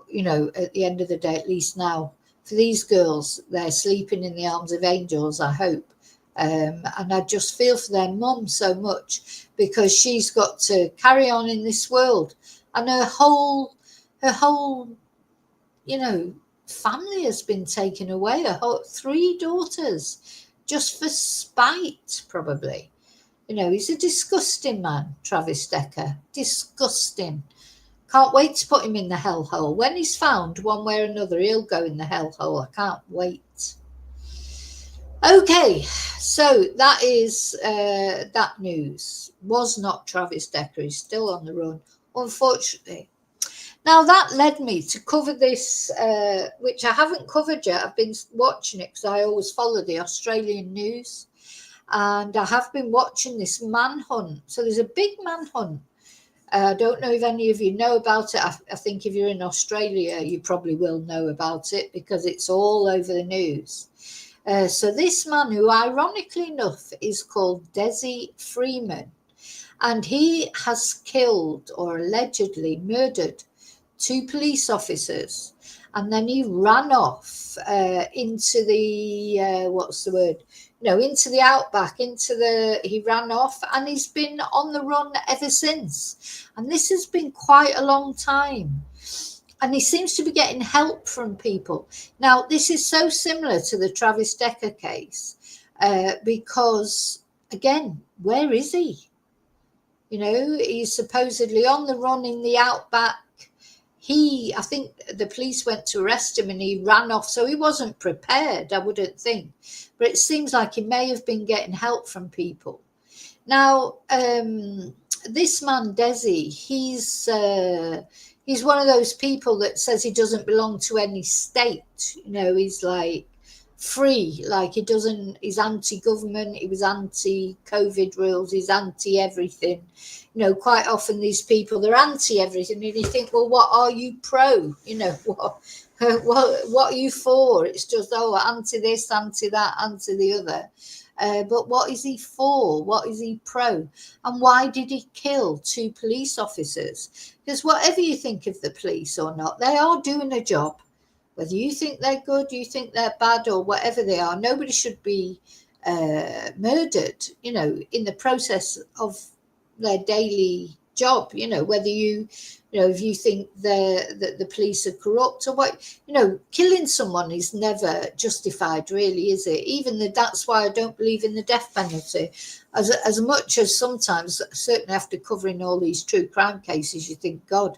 you know, at the end of the day, at least now, for these girls, they're sleeping in the arms of angels, I hope. And I just feel for their mum so much, because she's got to carry on in this world, and her whole, you know, family has been taken away. Her whole 3 daughters, just for spite, probably. You know, he's a disgusting man, Travis Decker. Disgusting. Can't wait to put him in the hellhole. When he's found, one way or another, he'll go in the hellhole. I can't wait. Okay, so that is that news. Was not Travis Decker. He's still on the run, unfortunately. Now, that led me to cover this, which I haven't covered yet. I've been watching it because I always follow the Australian news. And I have been watching this manhunt. So there's a big manhunt. I don't know if any of you know about it. I think if you're in Australia, you probably will know about it because it's all over the news. So this man, who ironically enough is called Dezi Freeman, and he has killed or allegedly murdered 2 police officers, and then he ran off into the what's the word? No, into the outback, he ran off, and he's been on the run ever since. And this has been quite a long time. And he seems to be getting help from people. Now, this is so similar to the Travis Decker case because, again, where is he? You know, he's supposedly on the run in the outback. I think the police went to arrest him and he ran off. So he wasn't prepared, I wouldn't think. But it seems like he may have been getting help from people. Now, this man, Dezi, he's one of those people that says he doesn't belong to any state. You know, he's like free, like he's anti-government, he was anti-COVID rules, he's anti-everything. You know, quite often these people, they're anti-everything, and you think, well, what are you pro? You know, what are you for? It's just, anti this, anti that, anti the other. But what is he for? What is he pro? And why did he kill 2 police officers? Because whatever you think of the police or not, they are doing a job. Whether you think they're good, you think they're bad, or whatever they are, nobody should be murdered, you know, in the process of their daily job. You know, whether you know, if you think that the police are corrupt or what, you know, killing someone is never justified, really, is it? That's why I don't believe in the death penalty. As much as sometimes, certainly after covering all these true crime cases, you think, God,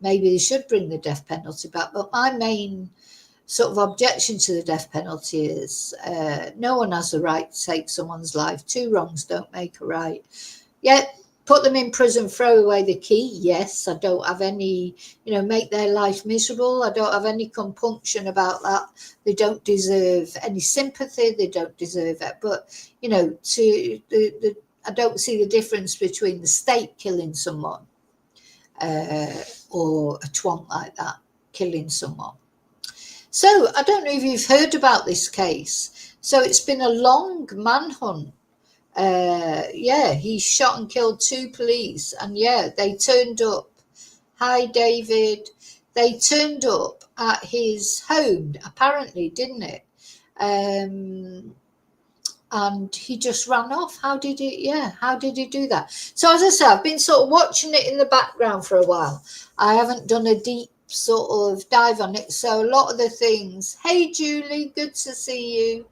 maybe they should bring the death penalty back. But my main sort of objection to the death penalty is no one has the right to take someone's life. 2 wrongs don't make a right. Yet, put them in prison, throw away the key. Yes, I don't have any, you know, make their life miserable. I don't have any compunction about that. They don't deserve any sympathy. They don't deserve it. But, you know, I don't see the difference between the state killing someone or a twonk like that killing someone. So I don't know if you've heard about this case. So it's been a long manhunt. He shot and killed 2 police, and they turned up. Hi, David. They turned up at his home, apparently, didn't it? And he just ran off. How did he do that? So as I said, I've been sort of watching it in the background for a while. I haven't done a deep sort of dive on it. So a lot of the things, hey, Julie, good to see you.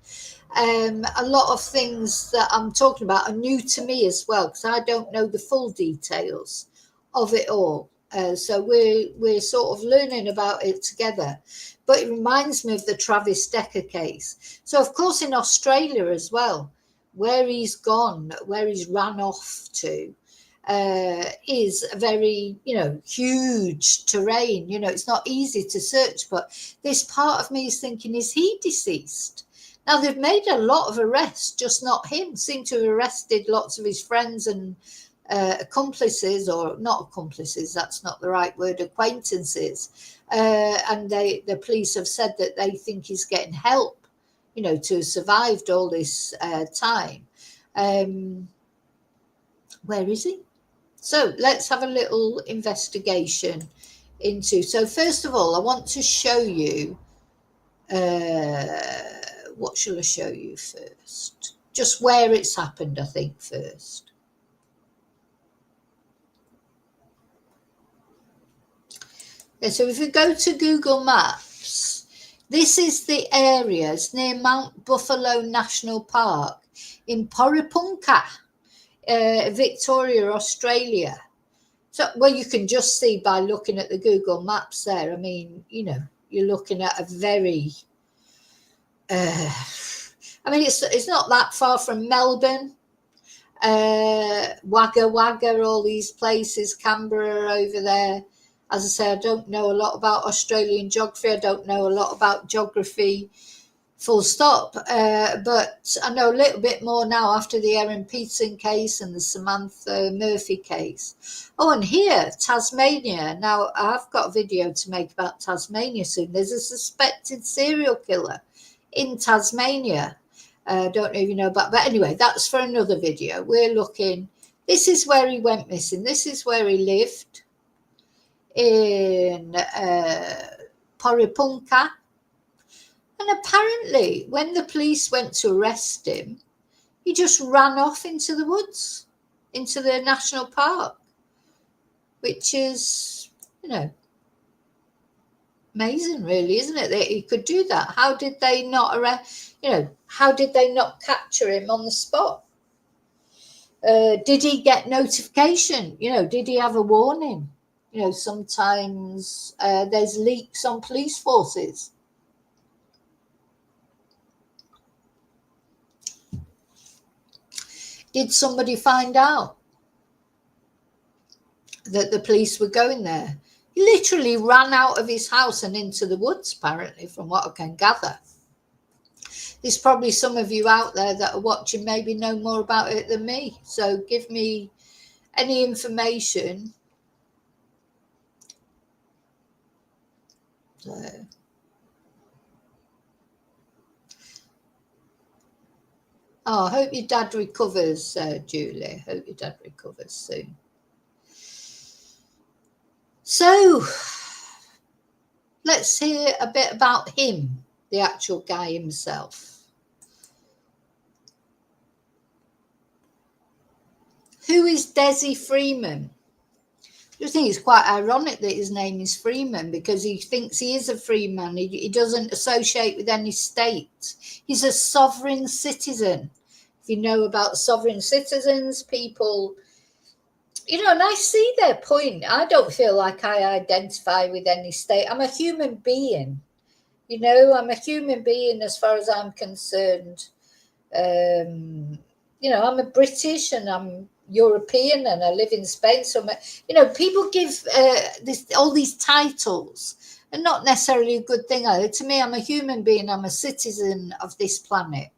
A lot of things that I'm talking about are new to me as well, because I don't know the full details of it all. So we're sort of learning about it together. But it reminds me of the Travis Decker case. So of course in Australia as well, where he's gone, where he's ran off to, is a very, huge terrain. It's not easy to search, but this part of me is thinking, is he deceased? Now, they've made a lot of arrests, just not him. Seem to have arrested lots of his friends and accomplices, or not accomplices, that's not the right word, acquaintances. And the police have said that they think he's getting help, to have survived all this time. Where is he? So let's have a little investigation into. So first of all, I want to show you. What shall I show you first? Just where it's happened, I think, first. Okay, so if we go to Google Maps, this is the area. It's near Mount Buffalo National Park in Porepunkah, Victoria, Australia. So, well, you can just see by looking at the Google Maps there. I mean, you're looking at a very... it's not that far from Melbourne, Wagga Wagga, all these places, Canberra over there. As I say, I don't know a lot about Australian geography. I don't know a lot about geography, full stop. But I know a little bit more now after the Erin Peterson case and the Samantha Murphy case. Oh, and here, Tasmania. Now, I've got a video to make about Tasmania soon. There's a suspected serial killer in Tasmania. Don't know if you know about, but anyway, that's for another video. We're looking, this is where he went missing. This is where he lived in Porepunkah. And apparently, when the police went to arrest him, he just ran off into the woods, into the national park, which is, amazing, really, isn't it, that he could do that? How did they not arrest, how did they not capture him on the spot? Did he get notification? Did he have a warning? Sometimes there's leaks on police forces. Did somebody find out that the police were going there? He literally ran out of his house and into the woods, apparently, from what I can gather. There's probably some of you out there that are watching maybe know more about it than me. So give me any information. So, I hope your dad recovers, Julie. I hope your dad recovers soon. So let's hear a bit about him, the actual guy himself. Who is Dezi Freeman? I think it's quite ironic that his name is Freeman, because he thinks he is a free man. He doesn't associate with any state. He's a sovereign citizen. If you know about sovereign citizens, people, and I see their point. I don't feel like I identify with any state. I'm a human being. I'm a human being as far as I'm concerned. I'm a British and I'm European and I live in Spain. So, people give all these titles, and not necessarily a good thing either. To me, I'm a human being. I'm a citizen of this planet.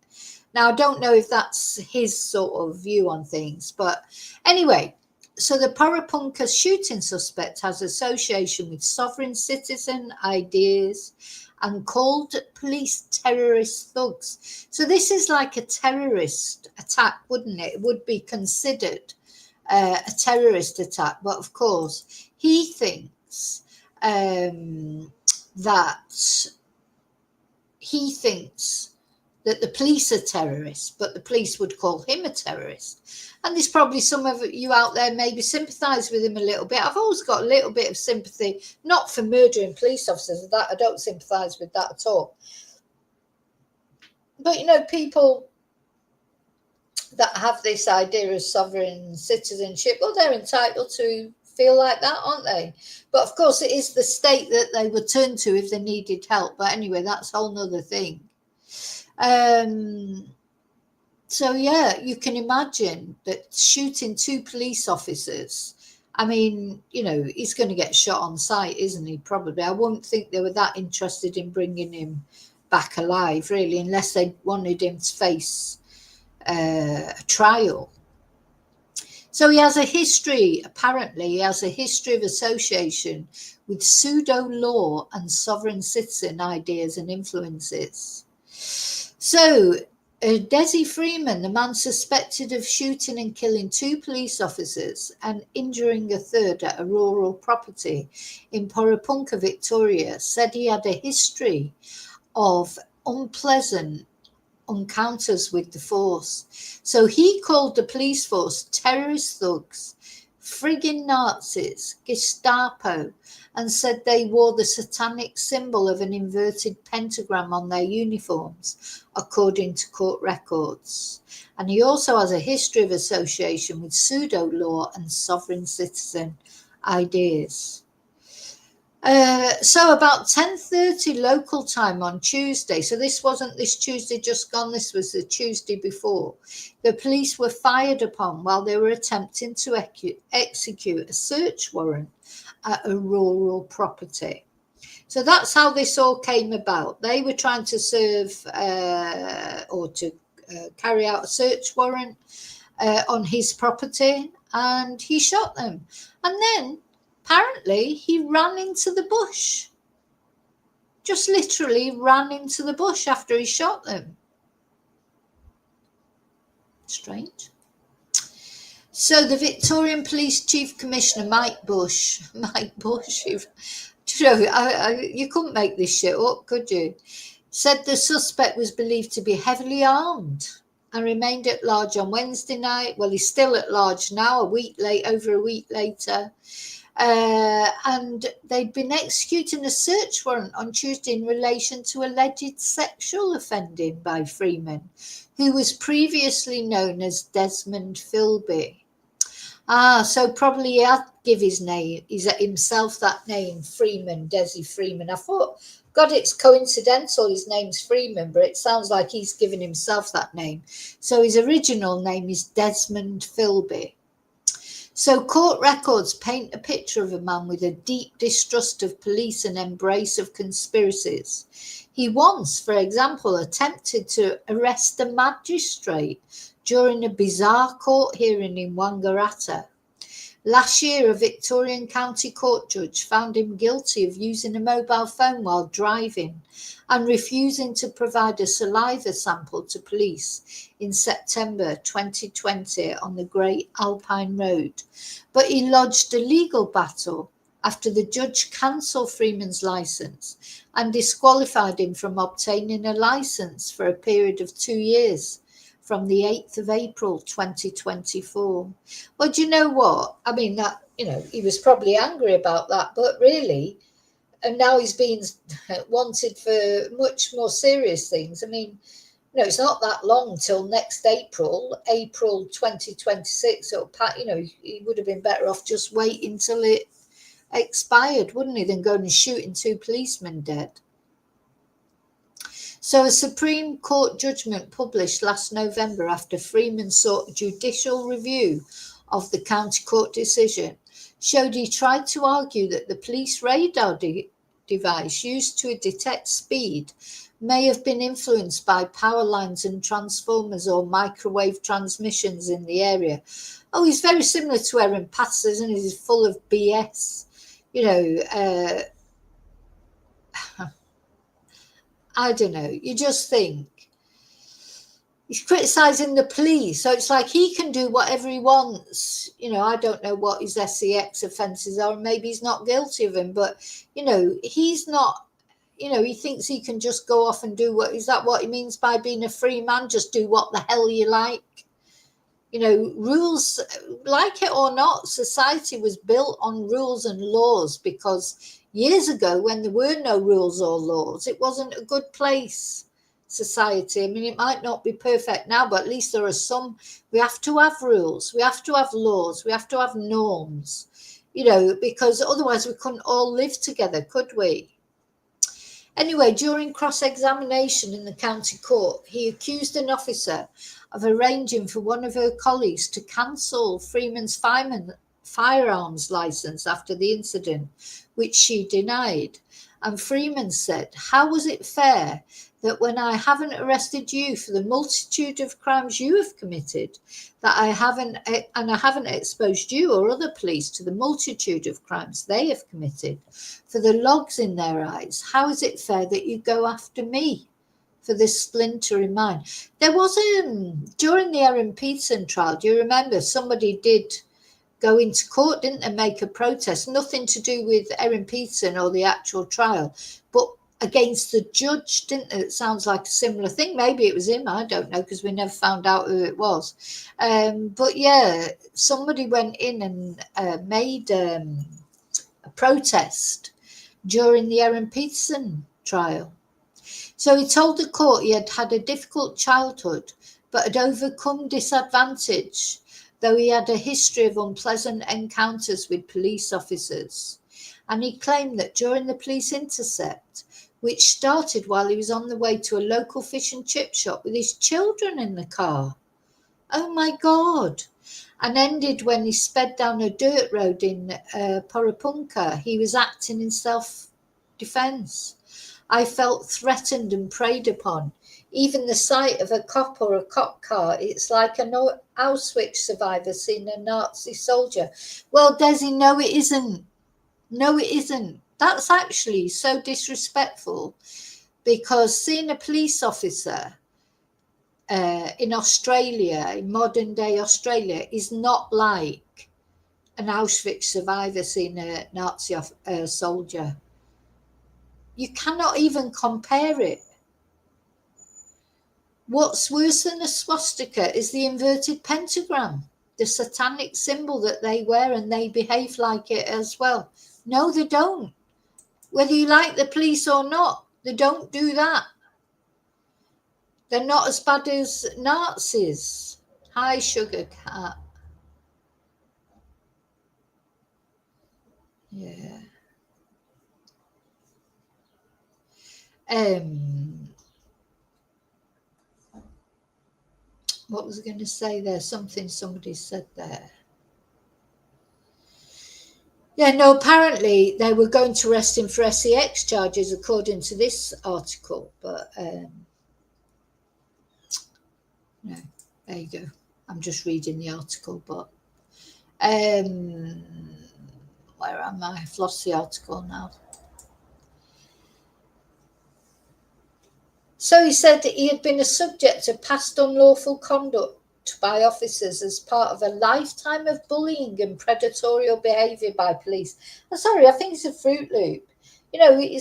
Now, I don't know if that's his sort of view on things, but anyway, so the Porepunkah shooting suspect has association with sovereign citizen ideas and called police terrorist thugs. So this is like a terrorist attack, wouldn't it? It would be considered a terrorist attack. But of course, he thinks that the police are terrorists, but the police would call him a terrorist. And there's probably some of you out there maybe sympathise with him a little bit. I've always got a little bit of sympathy, not for murdering police officers. That I don't sympathise with that at all. But, people that have this idea of sovereign citizenship, well, they're entitled to feel like that, aren't they? But of course, it is the state that they would turn to if they needed help. But anyway, that's a whole nother thing. So, yeah, you can imagine that shooting two police officers, I mean, he's going to get shot on sight, isn't he? Probably. I won't think they were that interested in bringing him back alive, really, unless they wanted him to face a trial. So he has a history, apparently, he has a history of association with pseudo law and sovereign citizen ideas and influences. So, Dezi Freeman, the man suspected of shooting and killing two police officers and injuring a third at a rural property in Porepunkah, Victoria, said he had a history of unpleasant encounters with the force. So he called the police force terrorist thugs, friggin' Nazis, Gestapo, and said they wore the satanic symbol of an inverted pentagram on their uniforms, according to court records. And he also has a history of association with pseudo-law and sovereign citizen ideas. So about 10:30 local time on Tuesday, so this wasn't this Tuesday just gone, this was the Tuesday before, the police were fired upon while they were attempting to execute a search warrant at a rural property. So that's how this all came about. They were trying to serve or to carry out a search warrant on his property, and he shot them. And then apparently he ran into the bush. Just literally ran into the bush after he shot them. Strange. So the Victorian Police Chief Commissioner Mike Bush, you couldn't make this shit up, could you? Said the suspect was believed to be heavily armed and remained at large on Wednesday night. Well, he's still at large now, over a week later. And they'd been executing a search warrant on Tuesday in relation to alleged sexual offending by Freeman, who was previously known as Desmond Philby. So probably he had give himself that name, Freeman, Dezi Freeman. I thought, God, it's coincidental his name's Freeman, but it sounds like he's given himself that name. So his original name is Desmond Philby. So court records paint a picture of a man with a deep distrust of police and embrace of conspiracies. He once, for example, attempted to arrest a magistrate during a bizarre court hearing in Wangaratta. Last year, a Victorian County Court judge found him guilty of using a mobile phone while driving and refusing to provide a saliva sample to police in September 2020 on the Great Alpine Road. But he lodged a legal battle after the judge cancelled Freeman's licence and disqualified him from obtaining a licence for a period of 2 years from the 8th of April 2024. Well, do you know what? I mean, that, he was probably angry about that, but really, and now he's being wanted for much more serious things. I mean, it's not that long till next April 2026. So, he would have been better off just waiting till it expired, wouldn't he, than going and shooting two policemen dead. So a Supreme Court judgment published last November after Freeman sought judicial review of the county court decision showed he tried to argue that the police radar device used to detect speed may have been influenced by power lines and transformers or microwave transmissions in the area. Oh, he's very similar to Erin Patterson, and he's full of BS. I don't know. You just think he's criticising the police, so it's like he can do whatever he wants. I don't know what his SEX offences are, and maybe he's not guilty of them, but he's not. He thinks he can just go off and do is that what he means by being a free man? Just do what the hell you like. Rules, like it or not, society was built on rules and laws because years ago, when there were no rules or laws, it wasn't a good place society. I mean, it might not be perfect now, but at least there are some. We have to have rules, we have to have laws, we have to have norms, because otherwise we couldn't all live together, could we? Anyway, during cross-examination in the county court, he accused an officer of arranging for one of her colleagues to cancel Freeman's firearms license after the incident, which she denied. And Freeman said, "How was it fair that when I haven't arrested you for the multitude of crimes you have committed, that I haven't exposed you or other police to the multitude of crimes they have committed? For the logs in their eyes, how is it fair that you go after me for this splinter in mine?" There was during the Erin Peterson trial, do you remember, somebody did go into court, didn't they, make a protest, nothing to do with Erin Peterson or the actual trial, but against the judge, didn't it? It sounds like a similar thing. Maybe it was him, I don't know, because we never found out who it was. But yeah, somebody went in and made a protest during the Erin Peterson trial. So he told the court he had had a difficult childhood, but had overcome disadvantage, though he had a history of unpleasant encounters with police officers. And he claimed that during the police intercept, which started while he was on the way to a local fish and chip shop with his children in the car, oh my God, and ended when he sped down a dirt road in Porapunka, he was acting in self-defense. "I felt threatened and preyed upon. Even the sight of a cop or a cop car, it's like an Auschwitz survivor seeing a Nazi soldier." Well, Dezi, no, it isn't. No, it isn't. That's actually so disrespectful, because seeing a police officer in Australia, in modern day Australia, is not like an Auschwitz survivor seeing a Nazi soldier. You cannot even compare it. What's worse than a swastika is the inverted pentagram, the satanic symbol that they wear, and they behave like it as well. No, they don't. Whether you like the police or not, they don't do that. They're not as bad as Nazis. Hi, Sugar Cat. Yeah. What was I going to say there? Something somebody said there. Yeah, no, apparently they were going to arrest him for sex charges, according to this article. But no, there you go. I'm just reading the article, but where am I? I've lost the article now. So he said that he had been a subject of past unlawful conduct by officers as part of a lifetime of bullying and predatory behaviour by police. I'm sorry, I think it's a Fruit Loop.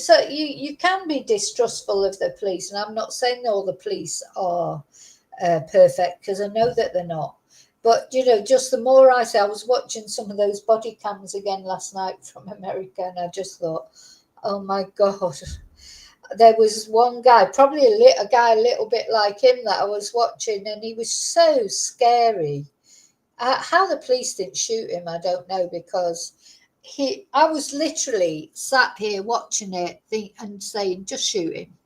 So you can be distrustful of the police, and I'm not saying all the police are perfect, because I know that they're not. But, just the more I say, I was watching some of those body cams again last night from America, and I just thought, oh my God. There was one guy, probably a guy a little bit like him, that I was watching, and he was so scary. How the police didn't shoot him, I don't know, because I was literally sat here watching it and saying, just shoot him,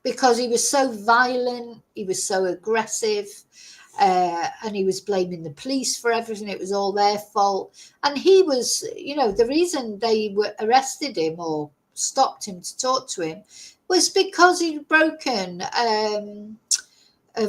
because he was so violent, he was so aggressive, and he was blaming the police for everything. It was all their fault. And he was, the reason they arrested him or stopped him to talk to him was because he'd broken a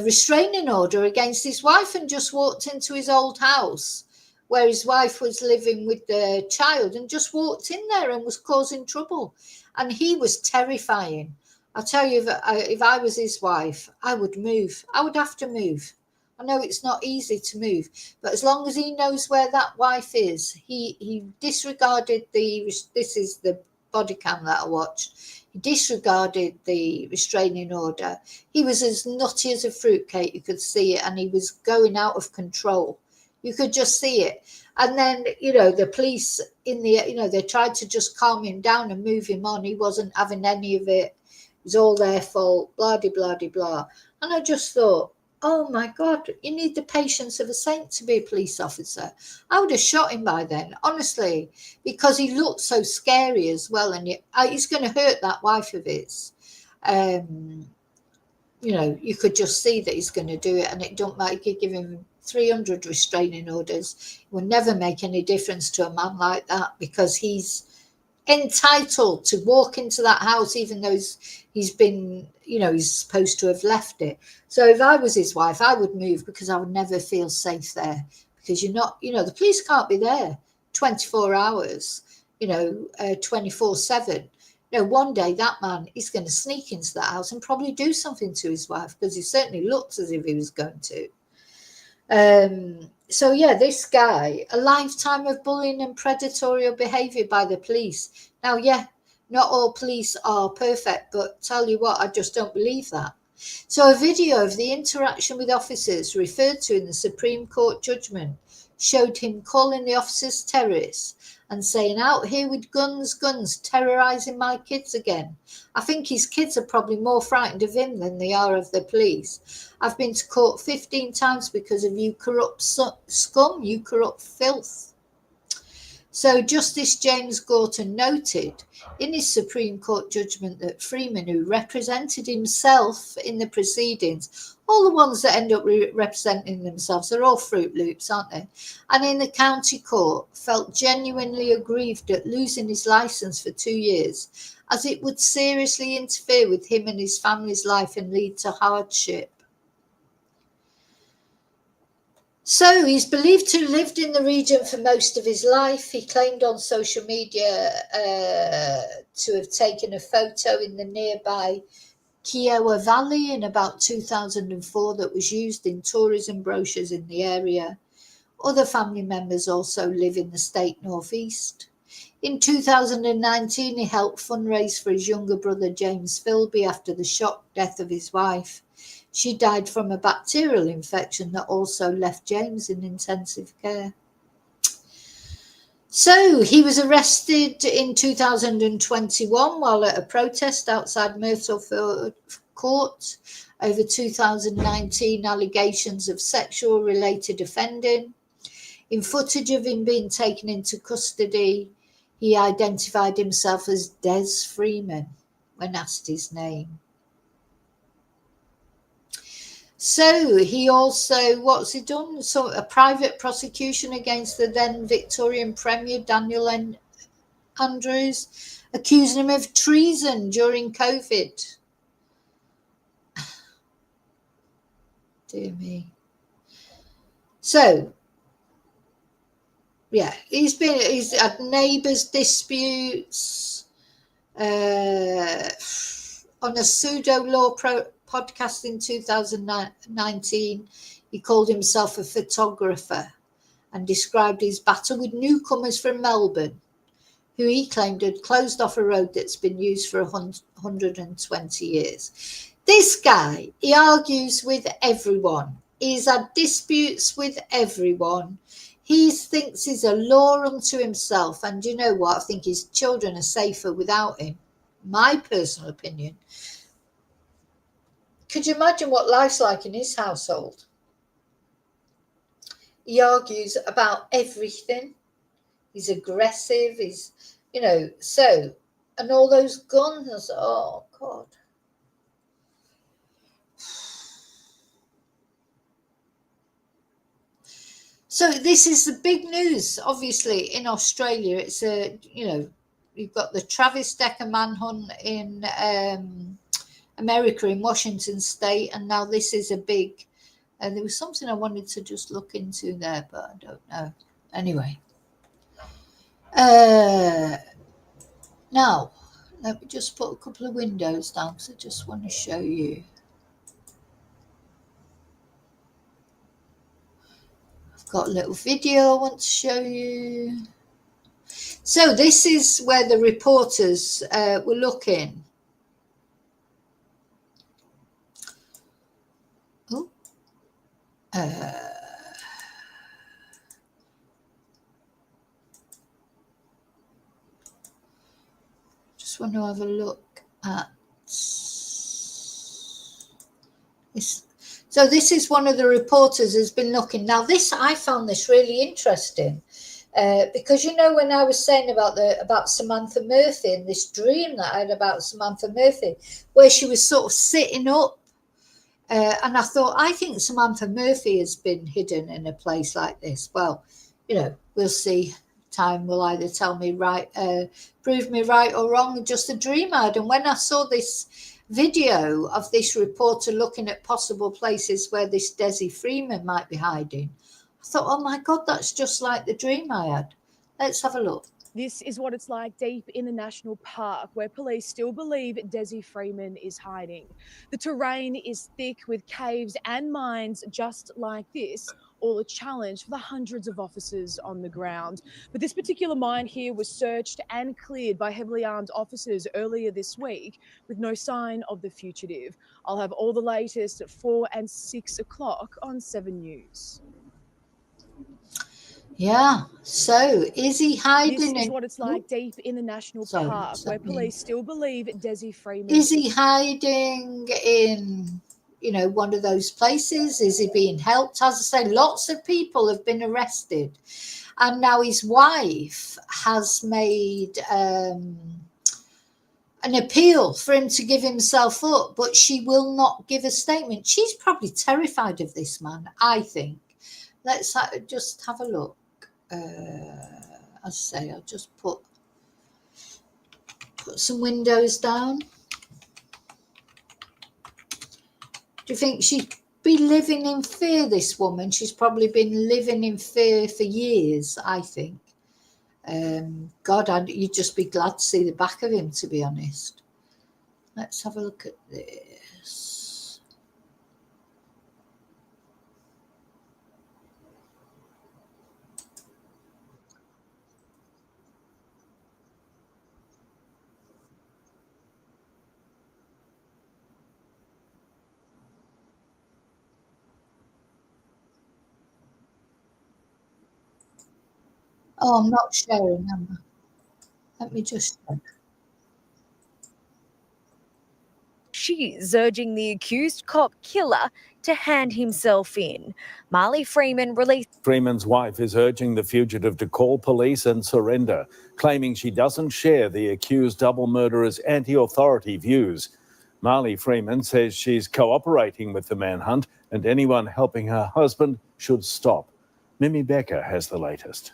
restraining order against his wife and just walked into his old house where his wife was living with the child, and just walked in there and was causing trouble. And he was terrifying. I'll tell you, if I was his wife, I would move. I would have to move. I know it's not easy to move, but as long as he knows where that wife is, he disregarded this is the body cam that I watched. He disregarded the restraining order. He was as nutty as a fruitcake. You could see it, and he was going out of control. You could just see it. And then, the police they tried to just calm him down and move him on. He wasn't having any of it. It's all their fault, blah, de, blah, de, blah. And I just thought, oh my God, you need the patience of a saint to be a police officer. I would have shot him by then, honestly, because he looked so scary as well. And he's going to hurt that wife of his. You could just see that he's going to do it, and it don't matter. You could give him 300 restraining orders. It will never make any difference to a man like that, because he's entitled to walk into that house, even though he's been, he's supposed to have left it. So if I was his wife, I would move, because I would never feel safe there, because you're not, the police can't be there 24 hours, 24/7. One day that man is going to sneak into that house and probably do something to his wife, because he certainly looked as if he was going to. So yeah, this guy, a lifetime of bullying and predatory behaviour by the police. Now, yeah, not all police are perfect, but tell you what, I just don't believe that. So a video of the interaction with officers referred to in the Supreme Court judgment showed him calling the officers terrorists and saying, "Out here with guns, terrorising my kids again." I think his kids are probably more frightened of him than they are of the police. "I've been to court 15 times because of you corrupt scum, you corrupt filth." So Justice James Gorton noted in his Supreme Court judgment that Freeman, who represented himself in the proceedings, all the ones that end up representing themselves, they're all Fruit Loops, aren't they? And in the county court, felt genuinely aggrieved at losing his licence for 2 years, as it would seriously interfere with him and his family's life and lead to hardship. So he's believed to have lived in the region for most of his life. He claimed on social media to have taken a photo in the nearby Kiowa Valley in about 2004 that was used in tourism brochures in the area. Other family members also live in the state northeast. In 2019, he helped fundraise for his younger brother James Philby after the shock death of his wife. She died from a bacterial infection that also left James in intensive care. So he was arrested in 2021 while at a protest outside Myrtleford Court over 2019 allegations of sexual related offending. In footage of him being taken into custody, he identified himself as Dezi Freeman when asked his name. So he also, what's he done? So a private prosecution against the then Victorian Premier Daniel Andrews, accusing him of treason during COVID. Dear me. So, yeah, he's had neighbours disputes on a pseudo-law podcast in 2019. He called himself a photographer and described his battle with newcomers from Melbourne, who he claimed had closed off a road that's been used for 120 years. This guy, he argues with everyone. He's had disputes with everyone. He thinks he's a law unto himself. And you know what? I think his children are safer without him. My personal opinion. Could you imagine what life's like in his household? He argues about everything. He's aggressive. He's, so, and all those guns. Oh, God. So this is the big news, obviously, in Australia. It's you've got the Travis Decker manhunt in America, in Washington State, and now this is a big. There was something I wanted to just look into there, but I don't know. Anyway, now let me just put a couple of windows down because I just want to show you. I've got a little video I want to show you. So this is where the reporters were looking. Just want to have a look at So this is one of the reporters who's been looking. Now I found this really interesting because when I was saying about Samantha Murphy and this dream that I had about Samantha Murphy, where she was sort of sitting up, and I think Samantha Murphy has been hidden in a place like this. Well, we'll see. Time will either tell me right, prove me right or wrong. Just a dream I had. And when I saw this video of this reporter looking at possible places where this Dezi Freeman might be hiding, I thought, oh my God, that's just like the dream I had. Let's have a look. This is what it's like deep in the national park, where police still believe Dezi Freeman is hiding. The terrain is thick with caves and mines just like this, all a challenge for the hundreds of officers on the ground. But this particular mine here was searched and cleared by heavily armed officers earlier this week, with no sign of the fugitive. I'll have all the latest at 4 and 6 o'clock on 7 News. Yeah, so is he hiding? This is what it's like deep in the national park, where police still believe Dezi Freeman. Is he hiding in, one of those places? Is he being helped? As I say, lots of people have been arrested. And now his wife has made an appeal for him to give himself up, but she will not give a statement. She's probably terrified of this man, I think. Let's just have a look. As I say, I'll just put some windows down. Do you think she'd be living in fear, this woman? She's probably been living in fear for years, I think. God, you'd just be glad to see the back of him, to be honest. Let's have a look at this. Oh, I'm not sharing, am I? Let me just check. She's urging the accused cop killer to hand himself in. Marley Freeman released. Freeman's wife is urging the fugitive to call police and surrender, claiming she doesn't share the accused double murderer's anti-authority views. Marley Freeman says she's cooperating with the manhunt and anyone helping her husband should stop. Mimi Becker has the latest.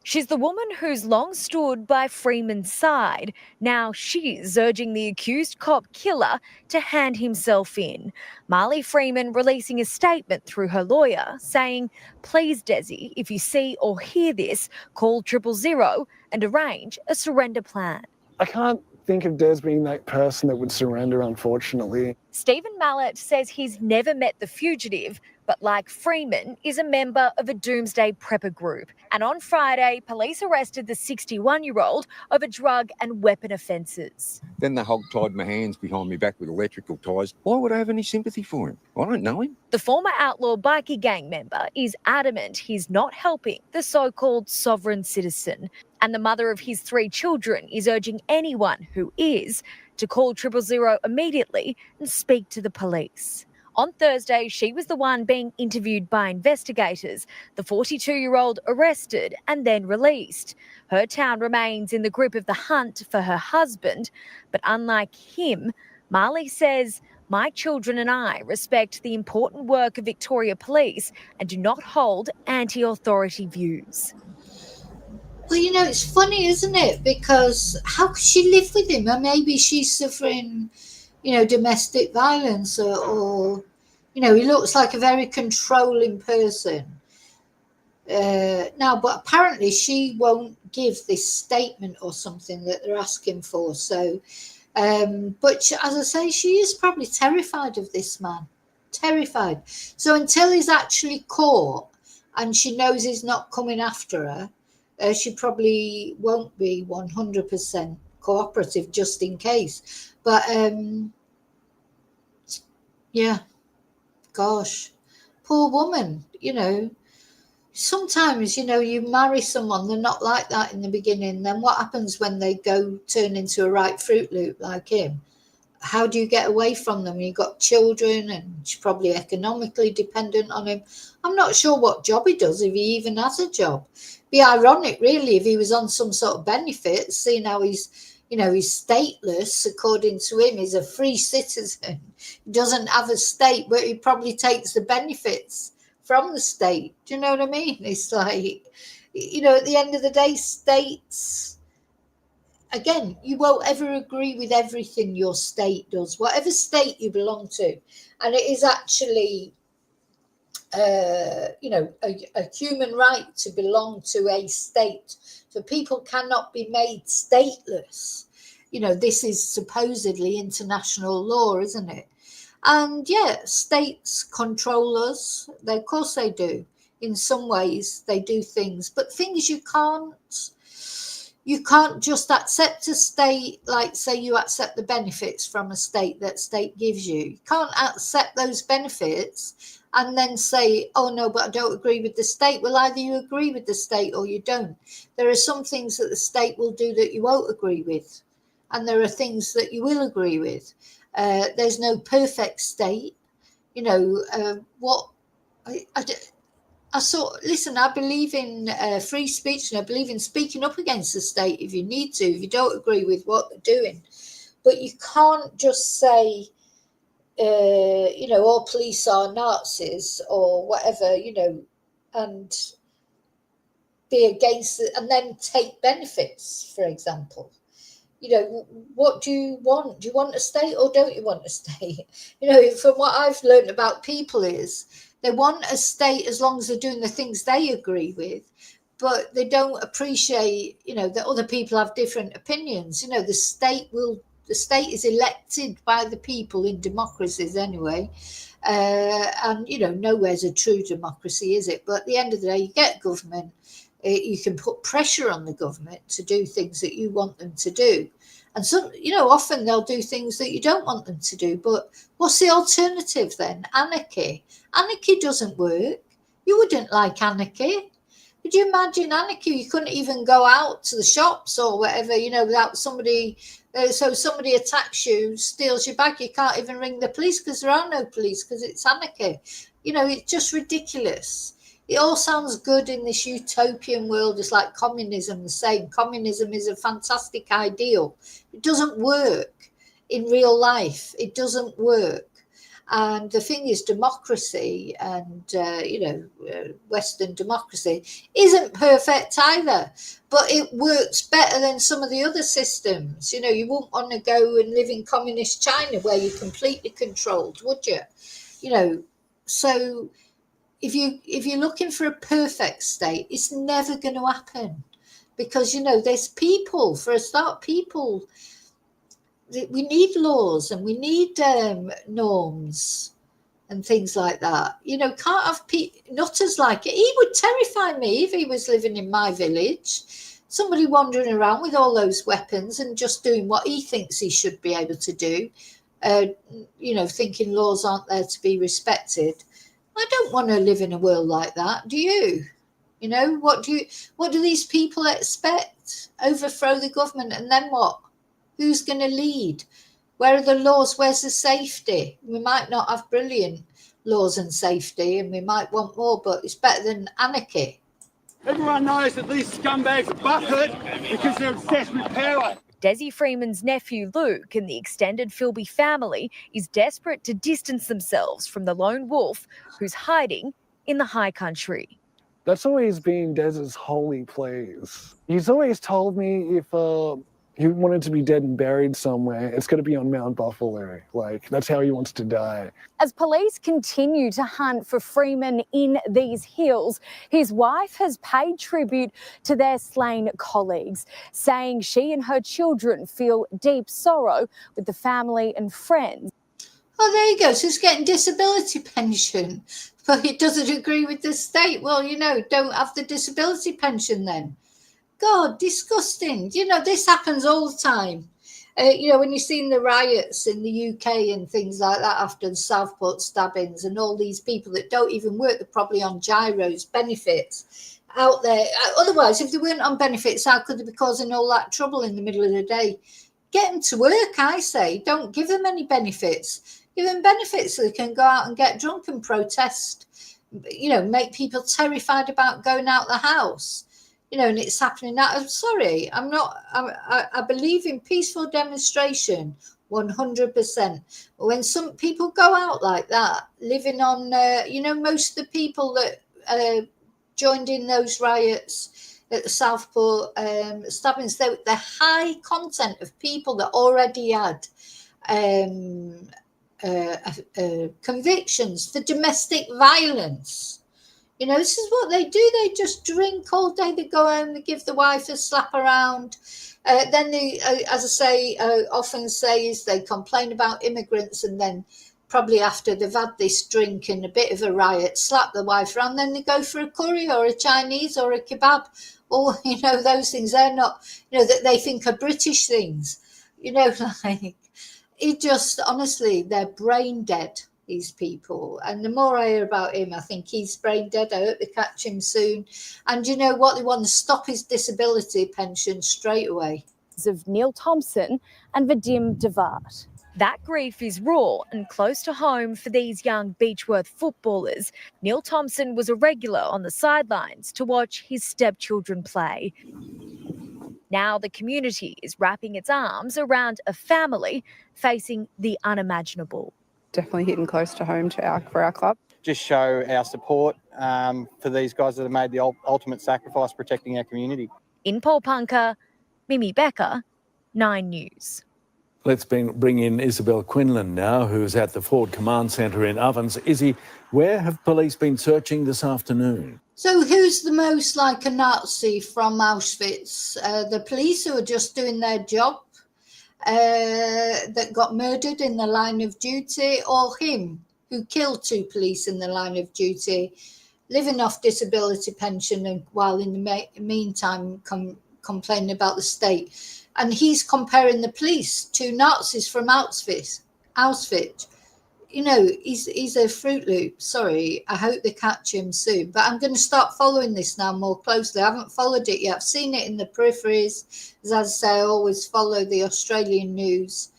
She's the woman who's long stood by Freeman's side. Now she's urging the accused cop killer to hand himself in. Marley Freeman releasing a statement through her lawyer saying, please, Dezi, if you see or hear this, call 000 and arrange a surrender plan. I can't think of Des being that person that would surrender, unfortunately. Stephen Mallett says he's never met the fugitive, but like Freeman, is a member of a doomsday prepper group. And on Friday, police arrested the 61-year-old over drug and weapon offences. Then the hog tied my hands behind my back with electrical ties. Why would I have any sympathy for him? I don't know him. The former outlaw bikie gang member is adamant he's not helping the so-called sovereign citizen. And the mother of his 3 children is urging anyone who is to call 000 immediately and speak to the police. On Thursday, she was the one being interviewed by investigators, the 42-year-old arrested and then released. Her town remains in the grip of the hunt for her husband, but unlike him, Marley says, my children and I respect the important work of Victoria Police and do not hold anti-authority views. Well, it's funny, isn't it? Because how could she live with him? Or maybe she's suffering, domestic violence or he looks like a very controlling person. Now, but apparently she won't give this statement or something that they're asking for. So, but as I say, she is probably terrified of this man. Terrified. So until he's actually caught and she knows he's not coming after her, she probably won't be 100% cooperative just in case. But, yeah, gosh, poor woman, Sometimes, you marry someone, they're not like that in the beginning. Then what happens when they turn into a right Fruit Loop like him? how do you get away from them? You've got children and she's probably economically dependent on him. I'm not sure what job he does, if he even has a job. Be ironic, really, if he was on some sort of benefits, seeing how he's, he's stateless, according to him. He's a free citizen. He doesn't have a state, but he probably takes the benefits from the state. Do you know what I mean? It's like, at the end of the day, states, again, you won't ever agree with everything your state does, whatever state you belong to. And it is actually, a human right to belong to a state. So people cannot be made stateless. This is supposedly international law, isn't it? And yeah, states control us. Of course they do. In some ways, they do things, but things you can't just accept a state, like say you accept the benefits from a state that state gives you. You can't accept those benefits and then say, oh no, but I don't agree with the state. Well, either you agree with the state or you don't. There are some things that the state will do that you won't agree with. And there are things that you will agree with. There's no perfect state. I believe in free speech, and I believe in speaking up against the state if you need to, if you don't agree with what they're doing. But you can't just say, all police are Nazis or whatever, and be against it and then take benefits, for example. What do you want? Do you want a state or don't you want a state? From what I've learned about people is they want a state as long as they're doing the things they agree with, but they don't appreciate, that other people have different opinions. The state is elected by the people in democracies anyway. And, nowhere's a true democracy, is it? But at the end of the day, you get government. You can put pressure on the government to do things that you want them to do. And some, often they'll do things that you don't want them to do. But what's the alternative then? Anarchy. Anarchy doesn't work. You wouldn't like anarchy. Could you imagine anarchy? You couldn't even go out to the shops or whatever, without somebody. So somebody attacks you, steals your bag. You can't even ring the police because there are no police because it's anarchy. It's just ridiculous. It all sounds good in this utopian world. It's like communism, the same. Communism is a fantastic ideal. It doesn't work in real life. It doesn't work. And the thing is, democracy and, Western democracy isn't perfect either, but it works better than some of the other systems. You wouldn't want to go and live in communist China where you're completely controlled, would you? So if you're looking for a perfect state, it's never going to happen because, there's people, for a start, people. We need laws and we need norms and things like that. Can't have nutters like it. He would terrify me if he was living in my village. Somebody wandering around with all those weapons and just doing what he thinks he should be able to do, thinking laws aren't there to be respected. I don't want to live in a world like that. Do you? What do these people expect? Overthrow the government and then what? Who's going to lead? Where are the laws? Where's the safety? We might not have brilliant laws and safety and we might want more, but it's better than anarchy. Everyone knows that these scumbags are butthurt because they're obsessed with power. Dezi Freeman's nephew Luke and the extended Philby family is desperate to distance themselves from the lone wolf who's hiding in the high country. That's always been Dez's holy place. He's always told me if he wanted to be dead and buried somewhere, it's going to be on Mount Buffalo. That's how he wants to die. As police continue to hunt for Freeman in these hills, his wife has paid tribute to their slain colleagues, saying she and her children feel deep sorrow with the family and friends. Oh, there you go. So he's getting disability pension, but he doesn't agree with the state. Well, don't have the disability pension then. God, disgusting. This happens all the time. When you've seen the riots in the UK and things like that after the Southport stabbings and all these people that don't even work, they're probably on gyros, benefits out there. Otherwise, if they weren't on benefits, how could they be causing all that trouble in the middle of the day? Get them to work, I say. Don't give them any benefits. Give them benefits so they can go out and get drunk and protest. Make people terrified about going out the house. And it's happening now. I'm sorry, I believe in peaceful demonstration 100%. But when some people go out like that, living on, most of the people that joined in those riots at the Southport stabbings, the high content of people that already had convictions for domestic violence. This is what they do. They just drink all day. They go home, they give the wife a slap around. Then they, as I say, often say is they complain about immigrants, and then probably after they've had this drink and a bit of a riot, slap the wife around, then they go for a curry or a Chinese or a kebab, or, those things. They're not, that they think are British things. Like, it just, honestly, they're brain dead, these people. And the more I hear about him, I think he's brain dead. I hope they catch him soon. And you know what? They want to stop his disability pension straight away. Of Neil Thompson and Vadim Devart. That grief is raw and close to home for these young Beechworth footballers. Neil Thompson was a regular on the sidelines to watch his stepchildren play. Now the community is wrapping its arms around a family facing the unimaginable. Definitely hitting close to home for our club. Just show our support for these guys that have made the ultimate sacrifice protecting our community. In Paulpunka, Mimi Becker, 9 News. Let's bring in Isabel Quinlan now, who's at the Ford Command Centre in Ovens. Izzy, where have police been searching this afternoon? So who's the most like a Nazi from Auschwitz? The police who are just doing their job, that got murdered in the line of duty, or him who killed 2 police in the line of duty, living off disability pension, and while in the meantime complaining about the state. And he's comparing the police to Nazis from Auschwitz. He's a Fruit Loop. Sorry, I hope they catch him soon. But I'm going to start following this now more closely. I haven't followed it yet. I've seen it in the peripheries. As I say, I always follow the Australian news.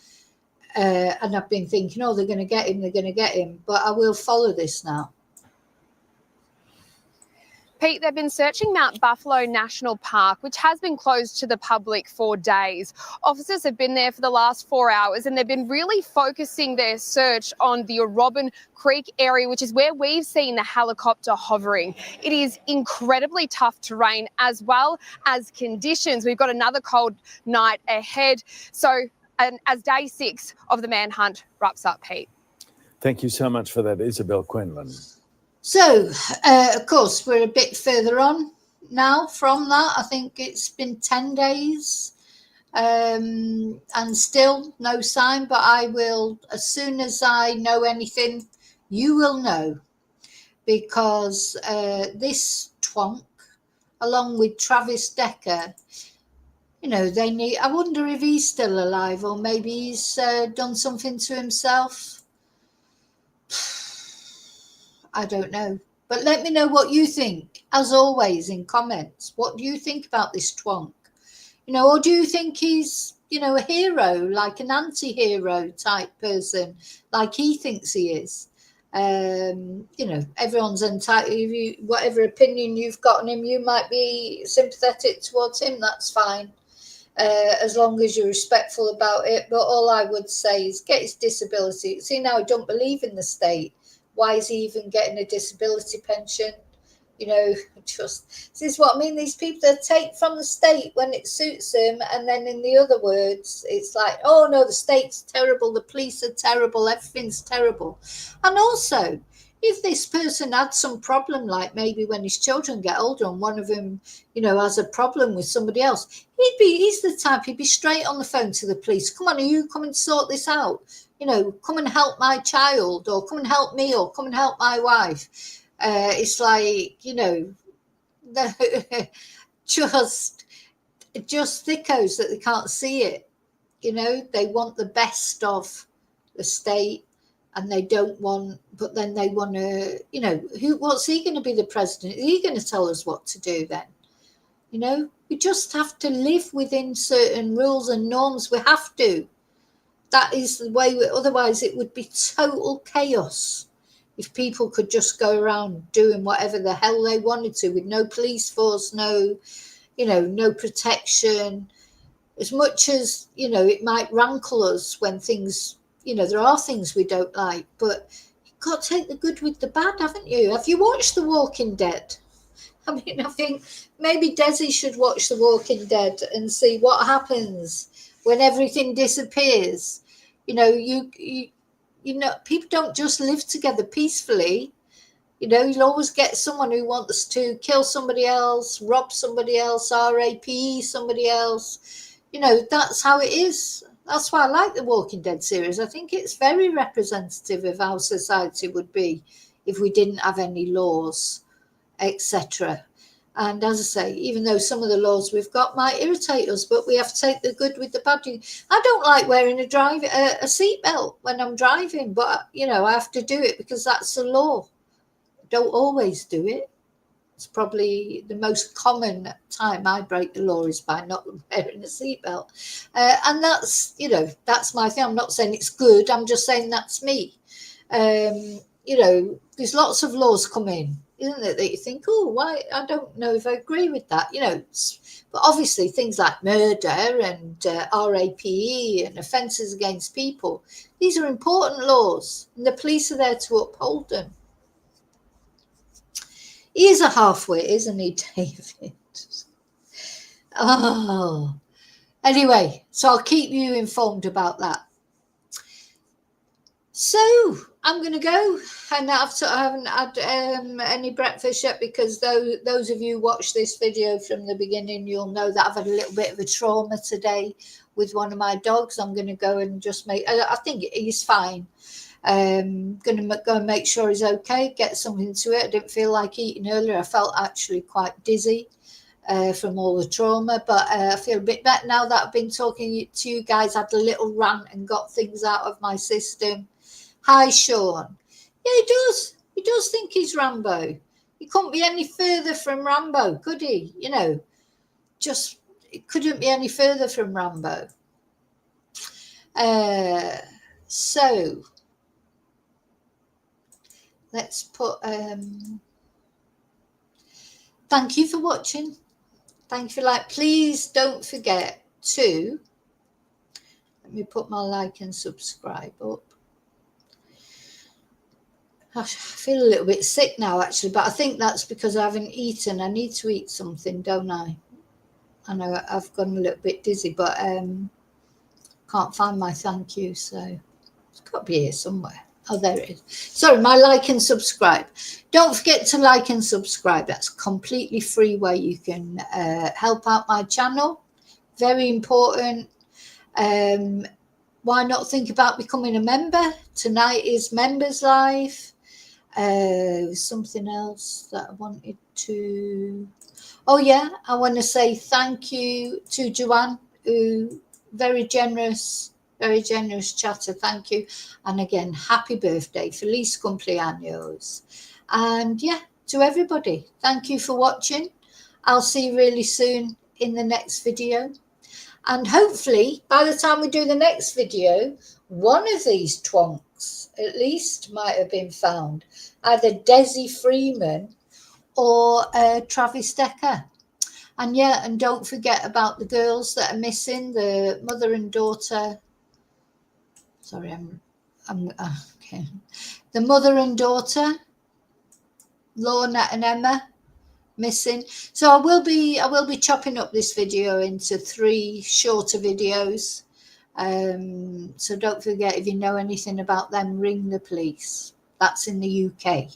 And I've been thinking, they're going to get him. But I will follow this now. Pete, they've been searching Mount Buffalo National Park, which has been closed to the public for days. Officers have been there for the last 4 hours, and they've been really focusing their search on the Robin Creek area, which is where we've seen the helicopter hovering. It is incredibly tough terrain as well as conditions. We've got another cold night ahead. So as day 6 of the manhunt wraps up, Pete. Thank you so much for that, Isabel Quinlan. So, of course, we're a bit further on now from that. I think it's been 10 days and still no sign. But I will, as soon as I know anything, you will know. Because this twonk, along with Travis Decker, they need... I wonder if he's still alive, or maybe he's done something to himself. I don't know. But let me know what you think, as always, in comments. What do you think about this twonk? Or do you think he's, a hero, like an anti-hero type person, like he thinks he is? Everyone's entitled. Whatever opinion you've got on him, you might be sympathetic towards him. That's fine, as long as you're respectful about it. But all I would say is get his disability. See, now I don't believe in the state. Why is he even getting a disability pension? This is what I mean. These people that take from the state when it suits them, and then in the other words, it's like, oh no, the state's terrible, the police are terrible, everything's terrible. And also, if this person had some problem, like maybe when his children get older and one of them, has a problem with somebody else, he's the type, he'd be straight on the phone to the police. Come on, you come and sort this out. Come and help my child, or come and help me, or come and help my wife. It's like, just thickos that they can't see it. They want the best of the state, and they don't want, but then they want to, what's he going to be the president? Is he going to tell us what to do then? We just have to live within certain rules and norms. We have to. That is the way. Otherwise, it would be total chaos if people could just go around doing whatever the hell they wanted to, with no police force, no, no protection. As much as, it might rankle us when things, there are things we don't like, but you've got to take the good with the bad, haven't you? Have you watched The Walking Dead? I mean, I think maybe Dezi should watch The Walking Dead and see what happens when everything disappears. People don't just live together peacefully. You'll always get someone who wants to kill somebody else, rob somebody else, rape somebody else. That's how it is. That's why I like the Walking Dead series. I think it's very representative of how society would be if we didn't have any laws, etc. And as I say, even though some of the laws we've got might irritate us, but we have to take the good with the bad. I don't like wearing a seatbelt when I'm driving, but I have to do it because that's the law. Don't always do it. It's probably the most common time I break the law is by not wearing a seatbelt. And that's my thing. I'm not saying it's good. I'm just saying that's me. There's lots of laws come in, isn't it, that you think, oh, why? I don't know if I agree with that. But obviously things like murder and RAPE and offences against people, these are important laws, and the police are there to uphold them. He is a halfwit, isn't he, David? Oh, anyway, so I'll keep you informed about that. So I'm going to go, and I haven't had any breakfast yet, because those of you who watched this video from the beginning, you'll know that I've had a little bit of a trauma today with one of my dogs. I'm going to go and just I think he's fine. Going to go and make sure he's okay, get something to it. I didn't feel like eating earlier. I felt actually quite dizzy from all the trauma, but I feel a bit better now that I've been talking to you guys. I had a little rant and got things out of my system. Hi, Sean. Yeah, he does think he's Rambo. He couldn't be any further from Rambo, could he? It couldn't be any further from Rambo. So let's put thank you for watching. Thank you for please don't forget to let me put my like and subscribe up. I feel a little bit sick now, actually, but I think that's because I haven't eaten. I need to eat something, don't I? I know I've gone a little bit dizzy, but can't find my thank you, so it's got to be here somewhere. Oh, there it is. Sorry, my like and subscribe. Don't forget to like and subscribe. That's a completely free way you can help out my channel. Very important. Why not think about becoming a member? Tonight is Members Live. Something else that I wanted to... Oh, yeah, I want to say thank you to Joanne, who very generous chatter. Thank you. And again, happy birthday. Feliz cumpleaños. And yeah, to everybody, thank you for watching. I'll see you really soon in the next video. And hopefully, by the time we do the next video, one of these twonks at least might have been found. Either Dezi Freeman or Travis Decker. And yeah, and don't forget about the girls that are missing, the mother and daughter. Sorry, I'm okay. The mother and daughter, Lorna and Emma, missing. So I will be chopping up this video into 3 shorter videos. So don't forget, if you know anything about them, ring the police. That's in the UK.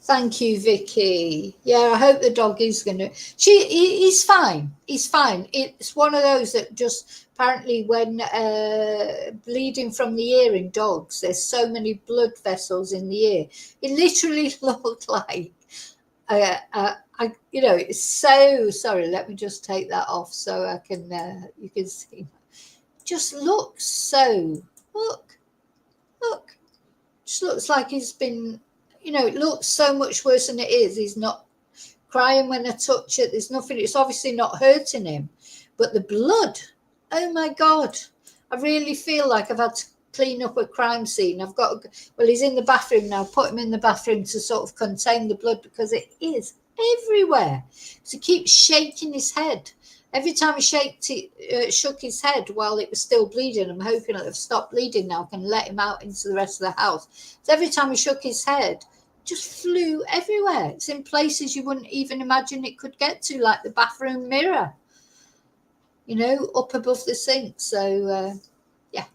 Thank you, Vicky. Yeah, I hope the dog is going to... He's fine. He's fine. It's one of those that just... Apparently, when bleeding from the ear in dogs, there's so many blood vessels in the ear. It literally looked like... it's so... Sorry, let me just take that off so I can... you can see. Just looks so... Look. Just looks like he's been, it looks so much worse than it is. He's not crying when I touch it. There's nothing. It's obviously not hurting him. But the blood, oh my God. I really feel like I've had to clean up a crime scene. He's in the bathroom now. Put him in the bathroom to sort of contain the blood because it is everywhere. So he keeps shaking his head. Every time he shook his head while it was still bleeding, I'm hoping it'll stop bleeding now. I can let him out into the rest of the house. So every time he shook his head, just flew everywhere. It's in places you wouldn't even imagine it could get to, like the bathroom mirror, up above the sink. So, yeah.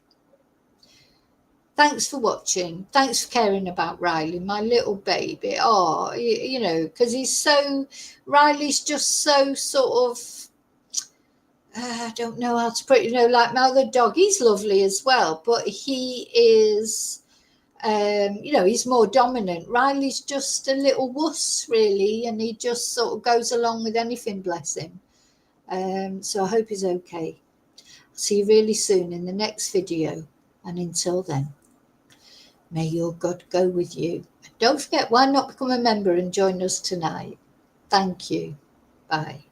Thanks for watching. Thanks for caring about Riley, my little baby. Oh, because Riley's just so sort of, I don't know how to put it, like my other dog, he's lovely as well, but he is, he's more dominant. Riley's just a little wuss, really, and he just sort of goes along with anything, bless him. So I hope he's okay. See you really soon in the next video, and until then, may your God go with you. And don't forget, why not become a member and join us tonight? Thank you. Bye.